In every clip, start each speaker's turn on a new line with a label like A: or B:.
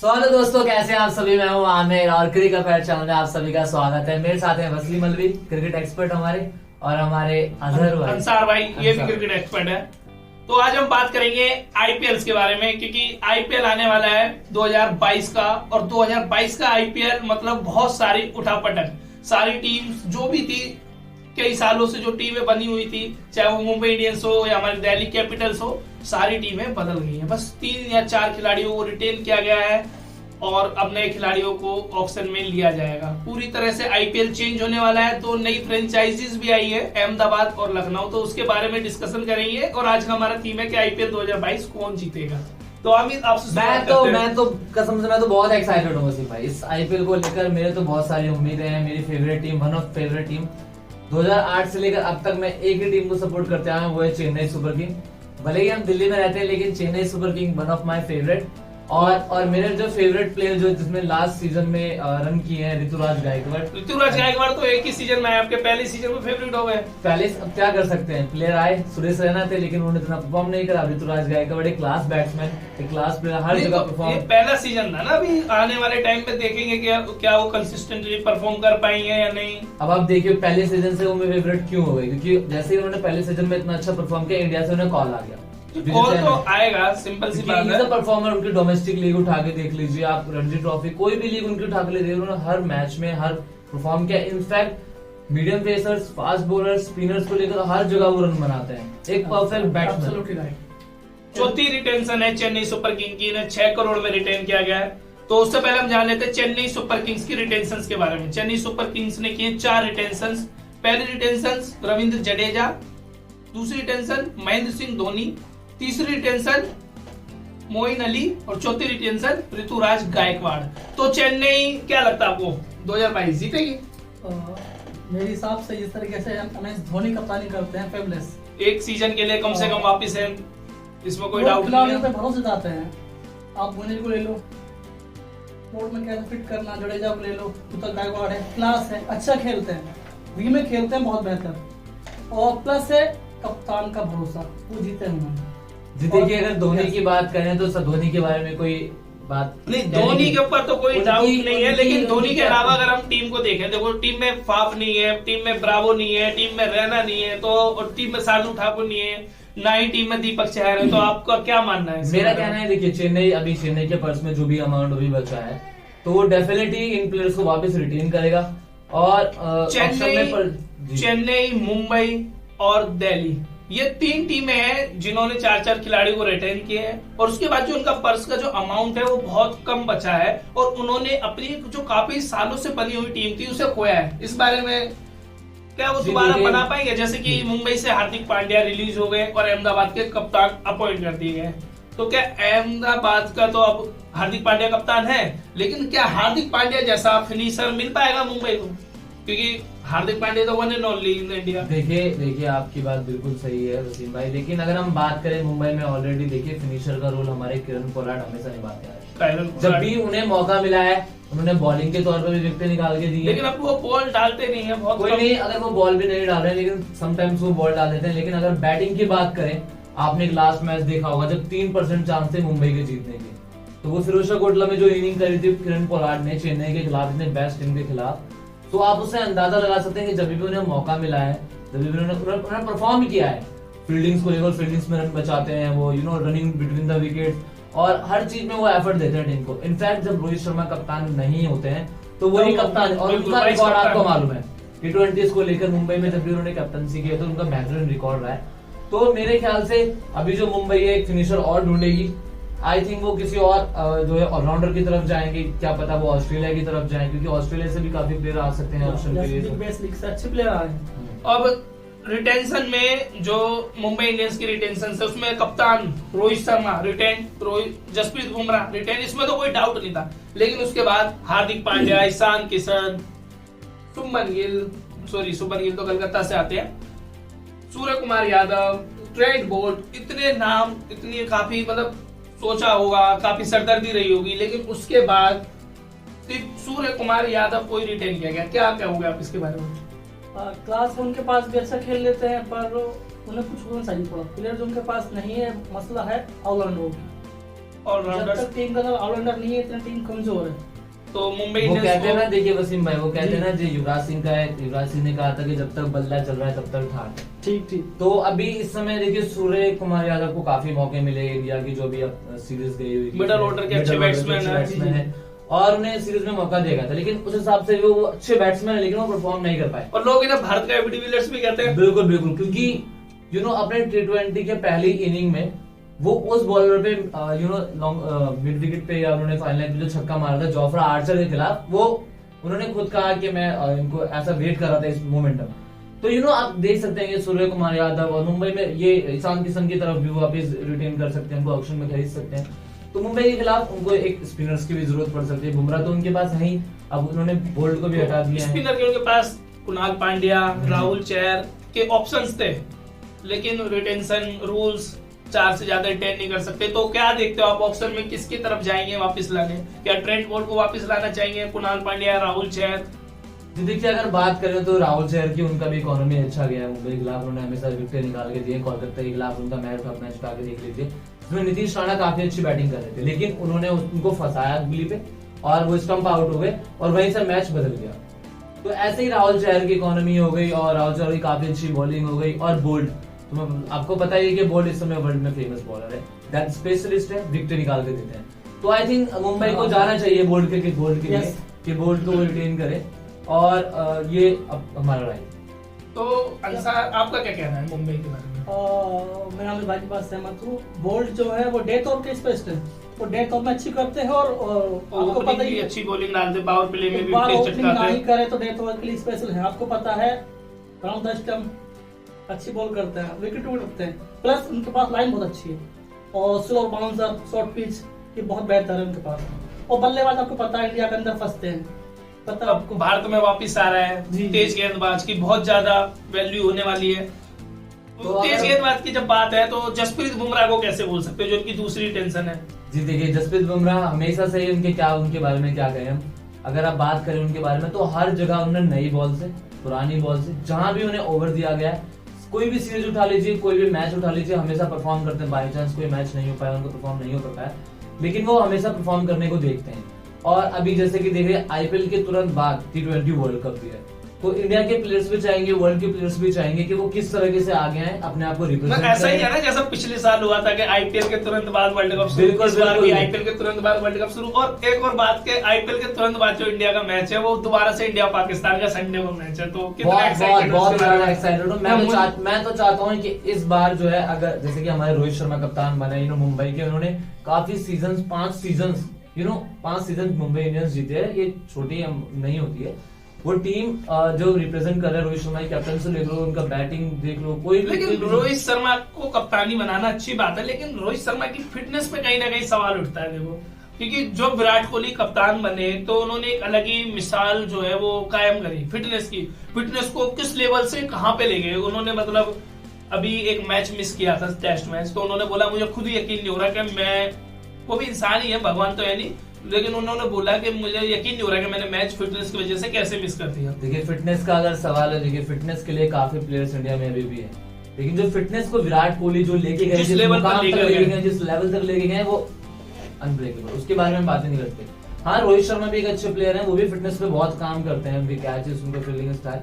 A: Hello दोस्तों, कैसे हैं आप सभी। मैं हूं आमिर और क्रिकेट अफेयर चैनल में आप सभी का स्वागत है। मेरे साथ हैं वसीम अलवी, क्रिकेट एक्सपर्ट हमारे, और हमारे अजहर भाई,
B: अंसार भाई, ये भी
A: अंसार।
B: क्रिकेट एक्सपर्ट है। तो आज हम बात करेंगे आईपीएल के बारे में, क्योंकि आईपीएल आने वाला है 2022 का। और 2022 का आईपीएल मतलब बहुत सारी उठापटक, सारी टीम्स जो भी थी, कई सालों से जो टीमें बनी हुई थी, चाहे वो मुंबई इंडियंस हो या हमारी दिल्ली कैपिटल्स हो, सारी टीमें बदल गई हैं। बस 3 या 4 खिलाड़ियों को रिटेन किया गया है और अब नए खिलाड़ियों को ऑक्शन में लिया जाएगा। पूरी तरह से आईपीएल चेंज होने वाला है। तो नई फ्रेंचाइजीज भी आई है, अहमदाबाद और लखनऊ, तो उसके बारे में डिस्कशन करेंगे। और आज का हमारा थीम है कि आईपीएल 2022 कौन जीतेगा। तो अमित, आपसे
A: मैं तो कसम से मैं तो बहुत एक्साइटेड हूँ वसीम भाई इस आईपीएल को लेकर। मेरे तो बहुत सारी उम्मीदें हैं। मेरी favourite team, one of favourite team 2008 से लेकर अब तक मैं एक ही टीम को सपोर्ट करते आया हूं, वो है चेन्नई सुपर किंग। भले ही हम दिल्ली में रहते हैं, लेकिन Chennai super king one of my favourite. और मेरे जो फेवरेट प्लेयर जो जिसमें लास्ट सीजन में रन किए हैं, ऋतुराज गायकवाड़
B: तो एक ही सीजन में, आपके पहले सीजन में फेवरेट हो गए।
A: पहले। अब क्या कर सकते हैं, प्लेयर आए, सुरेश रैना थे, लेकिन उन्होंने इतना परफॉर्म नहीं करा। ऋतुराज गायकवाड़ एक क्लास बैट्समैन, एक क्लास प्लेयर, हर जगह परफॉर्म।
B: ये पहला सीजन था ना, अभी आने वाले टाइम पे देखेंगे क्या वो कंसिस्टेंटली परफॉर्म कर पाएंगे या नहीं।
A: अब आप देखिए, पहले सीजन से वो मेरे फेवरेट क्यों हो गए, क्योंकि जैसे ही उन्होंने पहले सीजन में इतना अच्छा परफॉर्म किया, इंडिया से उन्हें कॉल आ गया।
B: कॉल तो आएगा, सिंपल सी बात है।
A: परफॉर्मर, उनकी डोमेस्टिक लीग उठा के देख लीजिए आप, रणजी ट्रॉफी, कोई भी लीग उनकी उठा के ले, उन्होंने हर मैच में हर परफॉर्म किया। In fact medium pacers, fast bowlers, spinners को लेकर हर जगह वो रन बनाते हैं। एक परफेक्ट बैट्समैन।
B: चौथी रिटेंशन है चेन्नई सुपर किंग की, इन्हें 6 करोड़ में रिटेन किया गया है। तो उससे पहले हम जान लेते हैं चेन्नई सुपर किंग्स की रिटेंशन के बारे में। चेन्नई सुपर किंग्स ने किए 4 रिटेंशन। पहली रिटेंशन रविंद्र जडेजा, दूसरी रिटेंशन महेंद्र सिंह धोनी, तीसरी रिटेंशन मोइन अली और चौथी रिटेंशन ऋतुराज गायकवाड़। तो चेन्नई, क्या लगता है आपको 2022 जीतेगी?
C: मेरे हिसाब से जिस तरीके से MS धोनी कप्तानी करते हैं, फेबलेस,
B: एक सीजन के लिए कम से कम वापस है, इसमें कोई डाउट नहीं
C: खिलाड़ियों पे
B: है।
C: भरोसे जाते हैं। आप धोनी को ले लो, बोर्ड में कैसे फिट करना, जडेजा को ले लो, ऋतुराज गायकवाड़ है, क्लास है, अच्छा खेलते हैं, लीग में खेलते हैं बहुत बेहतर। और प्लस है कप्तान का भरोसा, वो जीते हुए।
A: देखिए, अगर धोनी की बात करें तो धोनी के बारे में कोई बात
B: नहीं, धोनी के ऊपर तो कोई डाउट नहीं है। लेकिन धोनी के अलावा अगर हम टीम को देखें, देखो टीम में फाफ नहीं है, टीम में ब्रावो नहीं है, टीम में रैना नहीं है, तो और टीम में शार्दुल ठाकुर नहीं है, ना ही टीम में दीपक चहर है। तो आपका क्या मानना है?
A: मेरा कहना है, देखिए चेन्नई के पर्स में जो भी अमाउंट अभी बचा है, तो वो डेफिनेटली इन प्लेयर्स को वापस रिटेन करेगा। और
B: चेन्नई, मुंबई और दिल्ली, ये 3 टीमें हैं जिन्होंने 4-4 खिलाड़ियों को रिटेन किए हैं। और उसके बाद जो उनका पर्स का जो अमाउंट है वो बहुत कम बचा है, और उन्होंने अपनी जो काफी सालों से बनी हुई टीम थी उसे खोया है। इस बारे में क्या वो दोबारा बना पाएंगे? जैसे कि मुंबई से हार्दिक पांड्या रिलीज हो गए और अहमदाबाद के कप्तान अपॉइंट कर दिए गए। तो क्या अहमदाबाद का तो अब हार्दिक पांड्या कप्तान है, लेकिन क्या हार्दिक पांड्या जैसा फिनिशर मिल पाएगा मुंबई को? क्योंकि हार्दिक पांड्या तो one and only in India.
A: देखिए आपकी बात बिल्कुल सही है वसीम भाई, लेकिन अगर हम बात करें मुंबई में, ऑलरेडी देखिए फिनिशर का रोल हमारे किरण पोलार्ड हमेशा निभाते हैं। जब भी उन्हें मौका मिला है, उन्होंने बॉलिंग के तौर पर भी विकेट निकाल के दी है।
B: लेकिन अब वो बॉल डालते नहीं है, बहुत
A: कोई नहीं, अगर वो बॉल भी नहीं डाल रहे हैं, लेकिन समटाइम्स वो बॉल डाल देते हैं। लेकिन अगर बैटिंग की बात करें, आपने एक लास्ट मैच देखा होगा जब 3% चांस थे मुंबई के जीतने के, तो वो फिरोजशाह कोटला में जो इनिंग करी थी किरण पोलार्ड ने चेन्नई के खिलाफ, इतने बेस्ट टीम के खिलाफ, तो आप उससे अंदाजा लगा सकते हैं कि जब भी उन्हें मौका मिला है, जब भी उन्होंने परफॉर्म किया है, फील्डिंग्स को लेकर, फील्डिंग्स में रन बचाते हैं वो, रनिंग बिटवीन द विकेट, और हर चीज में वो एफर्ट देते हैं टीम को। इनफैक्ट जब रोहित शर्मा कप्तान नहीं होते हैं तो वही कप्तान, और उनका रिकॉर्ड आपको मालूम है T20 को लेकर मुंबई में जब भी उन्होंने कैप्टनसी की तो उनका बेहतरीन रिकॉर्ड रहा है। तो मेरे ख्याल से अभी जो मुंबई है एक फिनिशर और ढूंढेगी। आई थिंक वो किसी और जो है ऑलराउंडर की तरफ जाएंगे, क्या पता वो ऑस्ट्रेलिया की तरफ जाएं, क्योंकि ऑस्ट्रेलिया से भी काफी प्लेयर आ सकते हैं ऑप्शन के लिए।
C: बेस्ट लीग से अच्छे प्लेयर आ रहे हैं।
B: अब रिटेंशन में जो मुंबई इंडियंस की रिटेंशन है उसमें कप्तान रोहित शर्मा रिटेन, जसप्रीत बुमराह रिटेन, इसमें तो कोई डाउट नहीं था। लेकिन उसके बाद हार्दिक पांड्या, ईशान किशन, शुभमन गिल तो कलकत्ता से आते हैं, सूर्य कुमार यादव, ट्रेंट बोल्ट, इतने नाम, इतनी काफी मतलब सोचा होगा, काफी सरदर्दी रही होगी। लेकिन उसके बाद सिर्फ सूर्य कुमार यादव को ही रिटेन किया गया। क्या कहोगे आप इसके बारे में?
C: क्लास उनके पास भी अच्छा खेल लेते हैं, पर उन्हें कुछ होना चाहिए थोड़ा। प्लेयर जो उनके पास नहीं है, मसला है ऑलराउंडर की। जब
B: ऑलराउंडर्स।
C: तक टीम का ऑलराउंडर नहीं है, इतना टीम कमजोर है।
B: तो मुंबई
A: वो कहते हैं ना,
B: इंडियंस
A: देखिए वसीम भाई, वो कहते हैं ना, जो युवराज सिंह का है, युवराज सिंह ने कहा था कि जब तक बल्ला चल रहा है तब तक ठाठ है।
C: ठीक ठीक।
A: तो अभी इस समय देखिए सूर्य कुमार यादव को काफी मौके मिले इंडिया की जो भी अब सीरीज गई हुई,
B: मिडल ऑर्डर के अच्छे बैट्समैन
A: है और उन्हें सीरीज में मौका देगा था, लेकिन उस हिसाब से वो अच्छे बैट्समैन है, लेकिन वो परफॉर्म नहीं कर पाए।
B: और लोग इन्हें भारत का एबी डिविलियर्स भी कहते हैं।
A: बिल्कुल बिल्कुल, क्योंकि अपने T20 के पहली इनिंग में वो उस बॉलर पे लॉन्ग मिड विकेट पे या उन्होंने फाइनल में जो छक्का मारा था जोफ्रा आर्चर के खिलाफ, वो उन्होंने खुद कहा कि मैं इनको ऐसा वेट कर रहा था इस मोमेंटम। तो आप देख सकते हैं कि सूर्य कुमार यादव और मुंबई में ये ईशान किशन की तरफ भी वो वापस रिटेन कर सकते हैं, उनको ऑक्शन में खरीद सकते हैं। तो मुंबई के खिलाफ उनको एक स्पिनर्स की भी जरूरत पड़ सकती है। बुमराह तो उनके पास है ही, अब उन्होंने बोल्ट को भी हटा दिया है।
B: स्पिनर के उनके पास कुणाल पांड्या, राहुल चहर के ऑप्शंस थे, लेकिन रिटेंशन रूल्स 4 से ज्यादा रिटेन नहीं कर सकते। तो क्या देखते हो आप, ऑप्शन में किसकी तरफ जाएंगे वापस लाने? क्या ट्रेंट बोल्ट को वापस लाना चाहेंगे, कुणाल पांड्या, राहुल चहर?
A: देखिए अगर बात करें तो राहुल चहर की, उनका भी इकोनॉमी अच्छा गया है मुंबई के खिलाफ, उन्होंने हमेशा विकेट निकाल के दिए। कोलकाता के खिलाफ उनका मैच उठा के देख लीजिए, इसमें नीतीश राणा काफी अच्छी बैटिंग कर रहे थे, लेकिन उन्होंने उनको फंसाया गुली पे और वो स्टंप आउट हो गए और वहीं से मैच बदल गया। तो ऐसे ही राहुल चहर की इकोनॉमी हो गई और राहुल चहर की काफी अच्छी बॉलिंग हो गई। और बोल्ट, तो आपको पता ही है कि बोल्ट इस समय वर्ल्ड में फेमस बॉलर है, दैट स्पेशलिस्ट है, विकेट निकाल के देते हैं। तो आई थिंक मुंबई को जाना चाहिए बोल्ट के लिए कि बोल्ट को रिटेन करे और ये अब हमारा राय।
B: तो अंसार, आपका क्या कहना है मुंबई के बारे में?
C: मैं आमिर भाई की बात सहमत हूँ। बोल्ट जो है वो डेथ ओवर के स्पेशलिस्ट है, वो डेथ ओवर में अच्छी करते हैं और आपको पता ही है,
B: अच्छी बॉलिंग डालते, पावर प्ले में भी
C: बार
B: विकेट
C: ओपनिंग
B: चटकाते
C: नहीं
B: हैं।
C: करे तो डेथ ओवर के लिए स्पेशल है। आपको पता है राउंड द स्टंप अच्छी बॉल करते हैं, विकेट उठाते हैं, प्लस उनके पास लाइन बहुत अच्छी है और स्लो बाउंसर, शॉर्ट पिच ये बहुत बेहतर है उनके पास। और बल्लेबाज आपको पता है इंडिया के अंदर फंसते हैं, पता है आपको।
B: भारत में वापस आ रहा है,
C: जी।
B: तेज गेंदबाज की बहुत ज्यादा वैल्यू होने वाली है।
A: तो
B: तेज गेंदबाज की जब बात है तो जसप्रीत बुमराह को कैसे बोल सकते हो, जो उनकी दूसरी टेंशन है?
A: जी देखिए, जसप्रीत बुमराह हमेशा से ही उनके बारे में क्या कहें हम, अगर आप बात करें उनके बारे में तो हर जगह उन्होंने नई बॉल से, पुरानी बॉल से, जहां भी उन्हें ओवर दिया गया है, कोई भी सीरीज उठा लीजिए, कोई भी मैच उठा लीजिए, हमेशा परफॉर्म करते हैं। बाई चांस कोई मैच नहीं हो पाया, उनको परफॉर्म नहीं हो पाया, लेकिन वो हमेशा परफॉर्म करने को देखते हैं। और अभी जैसे कि देख रहे हैं आईपीएल के तुरंत बाद T20 वर्ल्ड कप भी है, तो इंडिया के प्लेयर्स भी चाहेंगे, वर्ल्ड के प्लेयर्स भी चाहेंगे कि वो किस तरीके से आगे आए, अपने आप को रिप्रेजेंट
B: ऐसा ही है ना जैसा पिछले साल हुआ था कि आईपीएल के तुरंत बाद वर्ल्ड कप शुरू,
A: बिल्कुल,
B: इस बार भी
A: बिल्कुल।
B: आईपीएल के तुरंत बाद वर्ल्ड कप शुरू। और एक और बात के आईपीएल के तुरंत बाद जो इंडिया का मैच है वो दोबारा से इंडिया पाकिस्तान का संडे को मैच है। तो कितना
A: बहुत
B: एक्साइटेड
A: बहुत ज्यादा एक्साइटेड हूँ मैं तो चाहता हूँ कि इस बार जो है, अगर जैसे कि हमारे रोहित शर्मा कप्तान बने मुंबई के, उन्होंने काफी सीजन 5 सीजन मुंबई इंडियंस जीते हैं, ये छोटी नहीं होती है। वो टीम जो रिप्रेजेंट कर रहा है, रोहित शर्मा की कैप्टन से देख लो, उनका बैटिंग देख लो,
B: लेकिन रोहित शर्मा को कप्तानी बनाना अच्छी बात है, लेकिन रोहित शर्मा की फिटनेस पे कहीं ना कहीं सवाल उठता है। देखो, क्योंकि जब विराट कोहली कप्तान बने तो उन्होंने एक अलग ही मिसाल जो है वो कायम करी फिटनेस की। फिटनेस को किस लेवल से कहां पे ले गए उन्होंने, मतलब अभी एक मैच मिस किया था, टेस्ट मैच, तो उन्होंने बोला मुझे खुद यकीन नहीं हो रहा कि मैं, वो भी इंसान ही है, भगवान तो है नहीं, लेकिन उन्होंने बोला कि मुझे यकीन नहीं हो रहा कि मैंने मैच फिटनेस की वजह से कैसे मिस कर दिया।
A: देखिए फिटनेस का अगर सवाल है, देखिए फिटनेस के लिए काफी प्लेयर्स इंडिया में अभी भी है, लेकिन जो फिटनेस को विराट कोहली जो लेके गए,
B: जिस लेवल पर लेके गए,
A: जिस लेवल तक लेके गए, वो अनब्रेकेबल, उसके बारे में बातें नहीं करते। हाँ, रोहित शर्मा भी एक अच्छे प्लेयर हैं, वो भी फिटनेस पे बहुत काम करते हैं, उनके कैचेस, उनका फील्डिंग स्टाइल,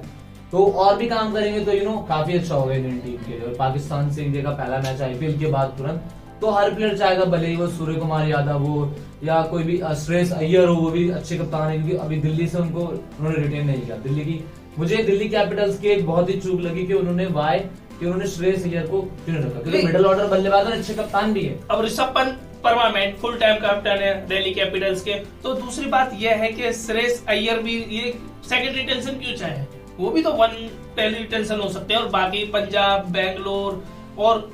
A: तो और भी काम करेंगे तो काफी अच्छा होगा इंडियन टीम के लिए। और पाकिस्तान से इंडिया का पहला मैच आईपीएल के बाद तुरंत, तो हर प्लेयर चाहेगा, भले ही वो सूर्य कुमार यादव हो या कोई भी श्रेयस अय्यर हो, वो भी अच्छे कप्तान है, क्योंकि अभी दिल्ली से उन्होंने रिटेन नहीं किया। मुझे दिल्ली कैपिटल्स की एक बहुत ही चूक लगी कि उन्होंने श्रेयस अय्यर को क्यों नहीं रखा, क्योंकि मिडिल ऑर्डर बल्लेबाज और अच्छे कप्तान भी है।
B: अब Rishabh Pant permanent full time captain है दिल्ली कैपिटल्स के। तो दूसरी बात यह है कि श्रेयस अय्यर भी ये सेकेंडरी टेंशन क्यों चाहे, वो भी तो पहली टेंशन हो सकते हैं। और बाकी पंजाब, बैंगलोर और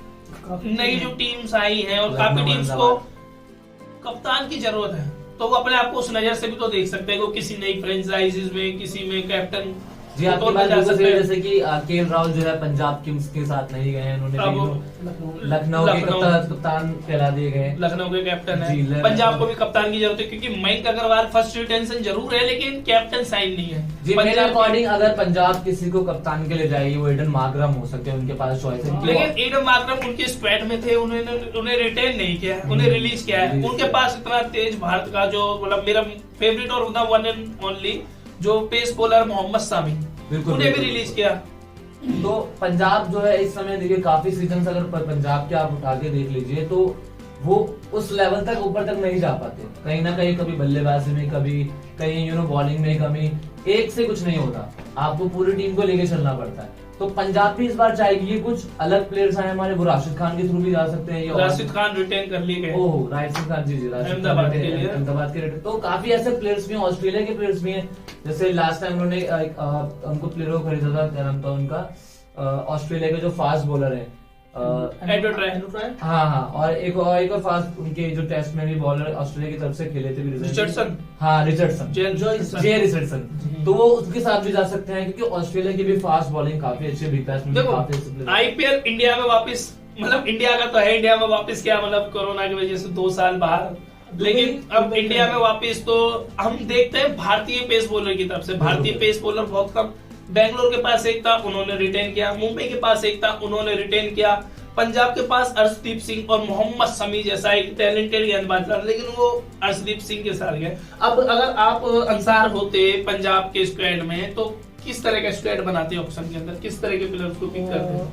B: नई जो टीम्स आई हैं और काफी टीम्स को कप्तान की जरूरत है, तो वो अपने आप को उस नजर से भी तो देख सकते हैं कि किसी नई फ्रेंचाइजीज में, किसी में कैप्टन
A: जी
B: वो
A: आपकी
B: तौर
A: बात
B: पे जा
A: बिल्कुल
B: सकते
A: सही है,
B: हैं।
A: जैसे कि केएल राहुल जो है पंजाब किंग्स के साथ नहीं गए हैं, उन्होंने
B: अब
A: भी लखनऊ के कप्तान कहला दिए गए।
B: लखनऊ के कैप्टन
A: जी,
B: है। पंजाब को भी कप्तान की जरूरत है, क्योंकि मयंक अग्रवाल फर्स्ट रिटेंशन जरूर है, लेकिन कैप्टन साइन नहीं है।
A: जी मेरे
B: पंजाब
A: अकॉर्डिंग अगर पंजाब किसी को कप्तान के लिए जाएगी वो एडन मार्करम हो सकते हैं, उनके पास चॉइस है।
B: लेकिन एडम मार्करम उनके स्क्वाड में थे, उन्हें रिटेन नहीं किया, उन्हें रिलीज किया है। उनके पास इतना तेज भारत का जो मतलब मेरा फेवरेट और वन एंड ओनली जो पेस बॉलर मोहम्मद सामी, उन्हें भी रिलीज किया।
A: तो पंजाब जो है इस समय देखिए काफी सीजन अगर पंजाब के आप उठा के देख लीजिए तो वो उस लेवल तक ऊपर तक नहीं जा पाते, कहीं ना कहीं कभी बल्लेबाजी में, कभी कहीं बॉलिंग में कमी, एक से कुछ नहीं होता, आपको पूरी टीम को लेके चलना पड़ता है। तो पंजाब भी इस बार चाहेगी, ये कुछ अलग प्लेयर्स आए हमारे, वो राशिद खान के थ्रू भी जा सकते हैं।
B: राशिद खान रिटेन कर लिए गए।
A: ओह राशिद खान, जी अहमदाबाद के लिए। तो काफी ऐसे प्लेयर्स भी हैं, ऑस्ट्रेलिया के प्लेयर्स भी हैं, जैसे लास्ट टाइम उन्होंने उनको प्लेयर को खरीदा था, क्या नाम था उनका, ऑस्ट्रेलिया के जो फास्ट बॉलर है हाँ, और एक और फास्ट उनके जो टेस्ट में भी बॉलर ऑस्ट्रेलिया की तरफ से खेले थे
B: रिचर्डसन,
A: हाँ रिचर्डसन, जे रिचर्डसन, तो वो उसके साथ भी जा सकते हैं, क्योंकि ऑस्ट्रेलिया की भी फास्ट बॉलिंग काफी अच्छी, बिग बैट्समैन काफी अच्छे।
B: आईपीएल इंडिया में वापस, मतलब इंडिया का तो है, इंडिया में वापस क्या, मतलब कोरोना की वजह से 2 साल बाहर, लेकिन अब इंडिया में वापस तो हम देखते हैं भारतीय पेस बॉलर की तरफ से। भारतीय पेस बॉलर बहुत कम, बेंगलोर के पास एक था, उन्होंने रिटेन किया। मुंबई के पास एक था, उन्होंने रिटेन किया। पंजाब के पास अर्शदीप सिंह और मोहम्मद शमी जैसा एक टैलेंटेड गेंदबाज था, लेकिन वो अर्शदीप सिंह के साथ गए। अब अगर आप अंसार होते पंजाब के स्क्वाड में, तो किस तरह का स्क्वाड बनाते ऑप्शन के अंदर, किस तरह के प्लेयर्स को पिक करते हैं?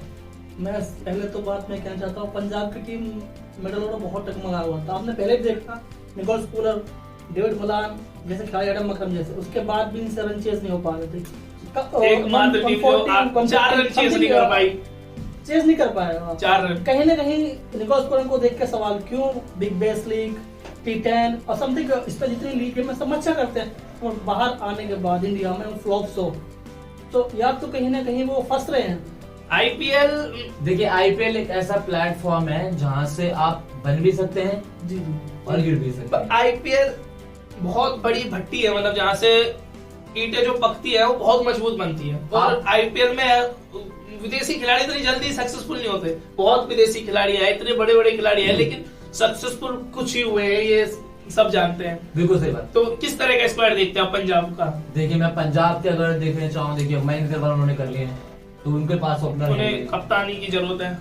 C: मैं पहले तो बात मैं कहना चाहता हूँ, पंजाब की टीम मिडल ऑर्डर बहुत टकमगा हुआ था। आपने पहले भी देखा, निकोलस पूलर, डेविड मलान जैसे खिलाड़ी, एडम मकरम जैसे, उसके बाद भी इनसे रन चेज नहीं हो पा रहे थे।
B: एकमात्र टीम जो 4 रन चेज नहीं कर पाई,
C: चेज नहीं कर पाया
B: 4 रन।
C: कहीं ना कहीं निकोलस पूलर को देख के सवाल, क्यों बिग बैश लीग, T10 और समथिंग इस पर जितनी लीग है मैं सब अच्छा करते हैं, और बाहर आने के बाद इंडिया में फ्लॉप शो, तो या तो कहीं ना कहीं वो फंस रहे हैं।
B: आईपीएल
A: देखिए, आईपीएल एक ऐसा प्लेटफॉर्म है जहां से आप बन भी सकते हैं
C: जी
A: और गिर भी सकते हैं।
B: आईपीएल बहुत बड़ी भट्टी है, मतलब जहाँ से ईंटें जो पकती है वो बहुत मजबूत बनती है। और आईपीएल में विदेशी खिलाड़ी इतनी जल्दी सक्सेसफुल नहीं होते। बहुत विदेशी खिलाड़ी है, इतने बड़े बड़े खिलाड़ी है, लेकिन सक्सेसफुल कुछ ही हुए हैं, ये सब जानते हैं।
A: बिल्कुल सही बात।
B: तो किस तरह का स्क्वाड देखते हैं पंजाब का?
A: देखिए, मैं पंजाब के अगर देखना चाहूँ, देखिए मयंक अग्रवाल उन्होंने कर लिए हैं, तो उनके पास ओपनर है,
B: उन्हें कप्तानी की जरूरत है।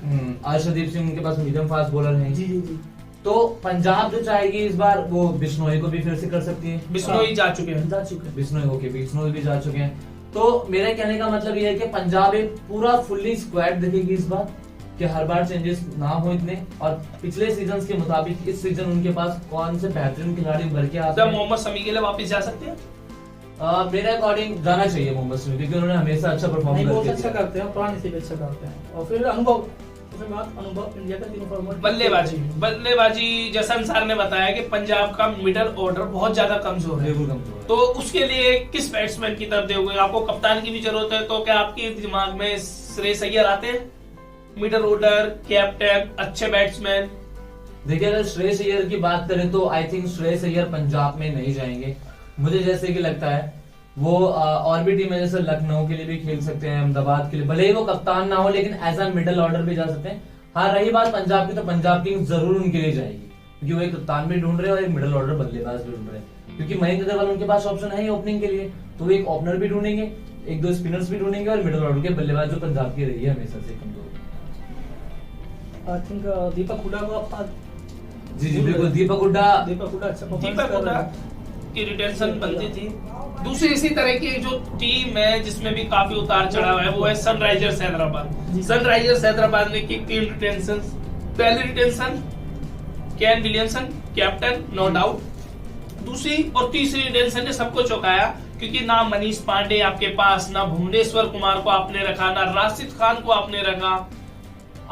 A: अर्शदीप सिंह उनके पास मीडियम फास्ट बॉलर हैं।
C: जी जी जी।
A: तो पंजाब जो चाहेगी इस बार, वो बिश्नोई को भी फिर से कर सकती है।
B: बिश्नोई जा चुके हैं,
A: बिश्नोई भी जा चुके हैं। तो मेरे कहने का मतलब ये है कि पंजाब एक पूरा फुल्ली स्क्वाड देखेगी इस बार, कि हर बार चेंजेस ना हो इतने, और पिछले सीजन के मुताबिक इस सीजन उनके पास कौन से बेहतरीन खिलाड़ी उभर के आते हैं।
B: मोहम्मद शमी के लिए वापस जा सकते हैं?
A: मेरे अकॉर्डिंग जाना चाहिए मोहम्मद शमी, क्योंकि उन्होंने हमेशा अच्छा परफॉर्म
C: बहुत अच्छा करते हैं, पुराने से भी अच्छा करते हैं। और फिर अनुभव इंडिया का तीनों फॉर्मेट।
B: बल्लेबाजी जैसा अंसार ने बताया कि पंजाब का मिडल ऑर्डर बहुत ज्यादा कमजोर है, तो उसके लिए किस बैट्समैन की तरफ देखोगे? आपको कप्तान की भी जरूरत है, तो क्या आपके दिमाग में श्रेयस अय्यर आते हैं? मिडल ऑर्डर, कैप्टन, अच्छे बैट्समैन।
A: देखिए, अगर श्रेयस अय्यर की बात करें तो आई थिंक श्रेयस अय्यर पंजाब में नहीं जाएंगे। मुझे जैसे कि लगता है वो और भी टीम है, जैसे लखनऊ के लिए भी खेल सकते हैं, अहमदाबाद के लिए, भले ही वो कप्तान ना हो, लेकिन एज अ मिडल ऑर्डर भी जा सकते हैं। हाँ, रही बात पंजाब की, तो पंजाब किंग्स जरूर उनके लिए जाएगी, क्योंकि वो एक कप्तान भी ढूंढ रहे हैं और एक मिडल ऑर्डर बल्लेबाज भी ढूंढ रहे हैं, क्योंकि मयंक अग्रवाल उनके पास ऑप्शन है ही ओपनिंग के लिए, तो वो एक ओपनर भी ढूंढेंगे, 1-2 स्पिनर्स भी ढूंढेंगे, और मिडल ऑर्डर के बल्लेबाज जो पंजाब की रही है हमेशा से कमजोर।
C: आई थिंक दीपक हुड्डा को आप
A: जी बिल्कुल, दीपक हुड्डा
C: अच्छा
B: की रिटेंशन बनती थी। दूसरी इसी तरह की जो टीम है जिसमें भी काफी उतार चढ़ाव है, वो है सनराइजर्स हैदराबाद। सनराइजर्स हैदराबाद ने की 3 रिटेंशन। पहली retention Kane Williamson, captain, no doubt. दूसरी और तीसरी रिटेंशन ने सबको चौंकाया, क्योंकि ना मनीष पांडे आपके पास, ना भुवनेश्वर कुमार को आपने रखा, ना राशिद खान को आपने रखा,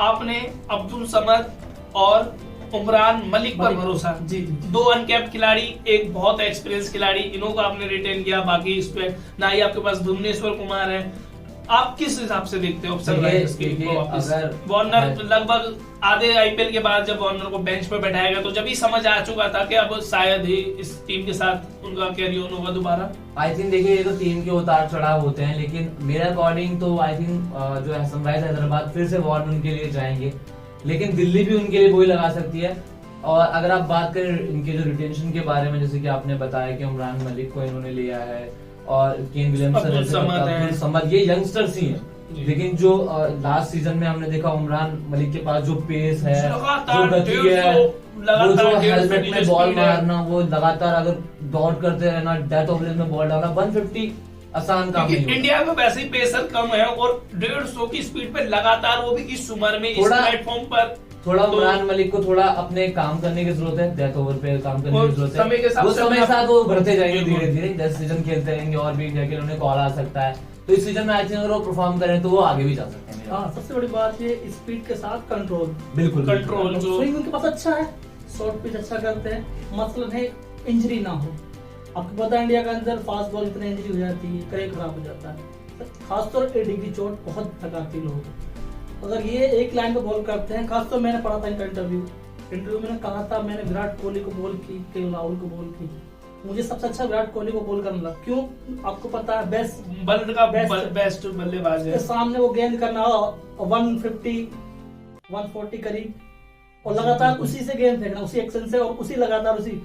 B: आपने अब्दुल समद और उमरान मलिक पर भरोसा।
C: जी
B: 2 अनकैप्ड खिलाड़ी, एक बहुत एक्सपीरियंस खिलाड़ी, इन्हों को आपने रिटेन किया। बाकी इस पे ना ही आपके पास भुवनेश्वर कुमार है, आप किस हिसाब से देखते हो
A: सनराइजर्स की वापस?
B: वार्नर लगभग आधे आईपीएल के बाद जब वार्नर को बेंच पे बैठाया गया तो जब ही समझ आ चुका था कि अब शायद ही इस टीम के साथ उनका कैरी ऑन होगा दोबारा।
A: आई थिंक देखिए ये तो टीम के उतार चढ़ाव होते हैं, लेकिन मेरे अकॉर्डिंग तो आई थिंक जो है सनराइज हैदराबाद फिर से वार्नर उनके लिए जाएंगे, लेकिन दिल्ली भी उनके लिए वही लगा सकती है। और अगर आप बात करें इनके जो रिटेंशन के बारे में, जैसे कि आपने बताया कि उमरान मलिक को इन्होंने लिया है और केन विलियमसन, अब्दुल समद, ये यंगस्टर्स ही हैं। लेकिन जो लास्ट सीजन में हमने देखा उमरान मलिक के पास जो पेस है, जो गति है, वो जो हेलमेट में बॉल मारना, वो लगातार अगर दौड़ करते रहना, डेथ ओवर में बॉल डालना, 150 आसान काम नहीं।
B: इंडिया में वैसे ही पेसर कम है और 150 की स्पीड पे लगातार, वो भी इस उम्र में, इस प्लेटफॉर्म पर
A: थोड़ा उमरान मलिक को थोड़ा अपने काम करने की जरूरत है, डेथ ओवर पे काम करने की जरूरत है। वो समय के साथ वो बढ़ते जाएंगे धीरे धीरे, 10 सीजन खेलते रहेंगे और भी इंडिया के लिए उन्हें कॉल आ सकता है, तो इस सीजन में आई थिंक अगर वो परफॉर्म करें तो वो आगे भी जा सकते हैं।
C: हाँ, सबसे बड़ी बात ये स्पीड के साथ कंट्रोल,
A: बिल्कुल
B: कंट्रोल,
C: स्विंग उनके पास अच्छा है, शॉर्ट पिच अच्छा करते हैं, मतलब है इंजरी ना हो। आपको पता है इंडिया के अंदर फास्ट बॉल इतनी इंजरी हो जाती है, करियर खराब हो जाता है, खासतौर पर एडी की चोट बहुत थकाती लोग। अगर ये एक लाइन पे बॉल करते हैं, खासतौर मैंने पढ़ा था इनका इंटरव्यू मैंने कहा था, मैंने विराट कोहली को बॉल की, केएल राहुल को बॉल की, मुझे सबसे अच्छा विराट कोहली को बॉल करना लगा। क्यों? आपको पता है
B: बेस्ट बल्लेबाज है,
C: सामने वो गेंद करना 150 140 करीब, और लगातार उसी से गेंद फेंकना, उसी एक्शन से, और उसी लगातार उसी,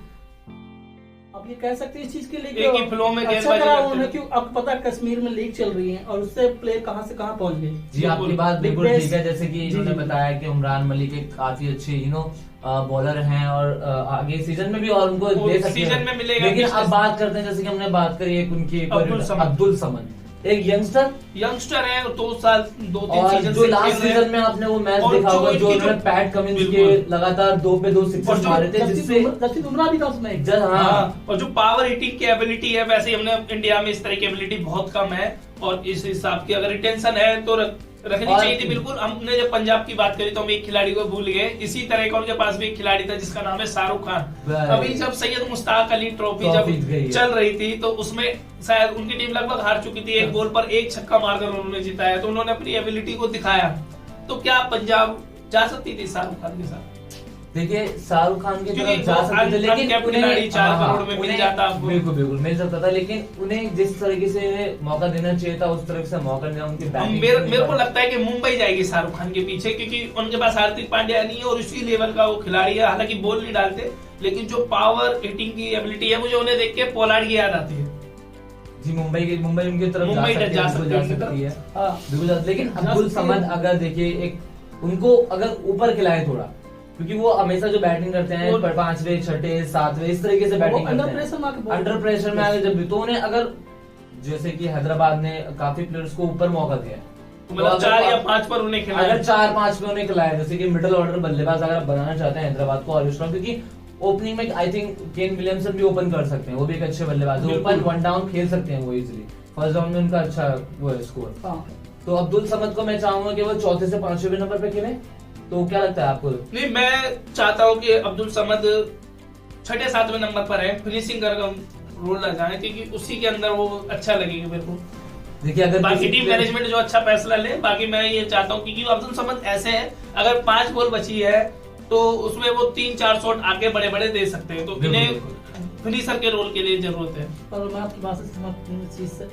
C: आप ये कह सकते हैं इस चीज के लिए
B: एक ही फ्लो में
C: अच्छा करा उन्होंने। क्यों? आपको पता है कश्मीर में लीग चल रही है और उससे प्लेयर कहां से कहां पहुंच गए।
A: जी आपकी बात बिल्कुल ठीक है, जैसे कि इन्होंने बताया कि उमरान मलिक एक काफी अच्छे बॉलर हैं और आगे सीजन में भी और उनको दे सकते हैं, लेकिन अब बात करते हैं, जैसे कि हमने बात करी एक उनकी अब्दुल समद, एक यंगस्टर है, 2-3 सीजन
B: जो
A: लास्ट सीजन में आपने वो मैच देखा होगा जो उन्होंने पैट कमिंस के लगातार 2 पे 2 सिक्सर मारे थे, जिससे
C: जसप्रीत बुमराह भी था उसमें।
B: हाँ, और जो पावर हिटिंग की एबिलिटी है, वैसे ही हमने इंडिया में इस तरह की एबिलिटी बहुत कम है, और इस हिसाब की अगर रिटेंशन है तो रखनी चाहिए थी। बिल्कुल, हमने जब पंजाब की बात करी तो हम एक खिलाड़ी को भूल गए, इसी तरह का उनके पास भी एक खिलाड़ी था जिसका नाम है शाहरुख खान। अभी जब सैयद मुश्ताक अली ट्रॉफी जब चल रही थी तो उसमें शायद उनकी टीम लगभग हार चुकी थी, एक बॉल पर एक छक्का मारकर उन्होंने जिताया, तो उन्होंने अपनी एबिलिटी को दिखाया। तो क्या पंजाब जा सकती थी शाहरुख खान के साथ?
A: देखिए शाहरुख खान की तरफ जा सकते थे, लेकिन
B: 4 करोड़ में मिल जाता,
A: बिल्कुल मिल सकता था, लेकिन उन्हें जिस तरीके से मौका देना चाहिए था उस तरह से मौका नहीं, उनकी बैटिंग।
B: मेरे को लगता है कि मुंबई जाएगी शाहरुख खान के पीछे, क्योंकि उनके पास हार्दिक पांड्या नहीं है और उसी लेवल का वो खिलाड़ी है, हालांकि बॉल नहीं डालते, लेकिन जो पावर हिटिंग की एबिलिटी है, मुझे उन्हें देख के पोलार्ड की याद आती है।
A: जी मुंबई उनकी तरफ जा सकती है बिल्कुल, लेकिन अब्दुल समद अगर देखिए एक उनको अगर ऊपर खिलाए थोड़ा, क्योंकि वो हमेशा जो बैटिंग करते हैं 5वें 6ठे 7वें इस तरीके से बैटिंग करते हैं, अंडर प्रेशर में आगे जब भी, तो उन्हें अगर जैसे कि हैदराबाद ने काफी प्लेयर्स को ऊपर मौका दिया,
B: मतलब 4 या 5 पर उन्हें खिलाया,
A: अगर 4-5 पे उन्हें खिलाया, जैसे कि मिडिल ऑर्डर बल्लेबाज अगर आप बनाना चाहते हैं हैदराबाद को, और क्योंकि ओपनिंग में आई थिंक केन विलियमसन भी ओपन कर सकते हैं, वो भी एक अच्छे बल्लेबाज है, ओपन 1 डाउन खेल सकते हैं वो इजीली, फर्स्ट डाउन में उनका अच्छा वो है स्कोर। तो अब्दुल समद को मैं चाहूंगा कि वो 4थे से 5वें नंबर पे खेले, तो क्या लगता है आपको?
B: नहीं, मैं चाहता हूँ कि अब्दुल समद 6-7वें नंबर पर है, फिनिशिंग कर रोल ना जाए, क्योंकि उसी के अंदर वो अच्छा लगेगा मेरे को।
A: देखिए अगर
B: बाकी टीम मैनेजमेंट जो अच्छा फैसला ले, बाकी मैं ये चाहता हूँ, क्योंकि अब्दुल समद ऐसे है, अगर 5 बॉल बची है तो उसमें वो 3-4 शॉट आगे बड़े दे सकते हैं, तो इन्हें फिनिशर के रोल के लिए जरूरत है।
C: पर मैं आपकी बात से सहमत हूं इस चीज से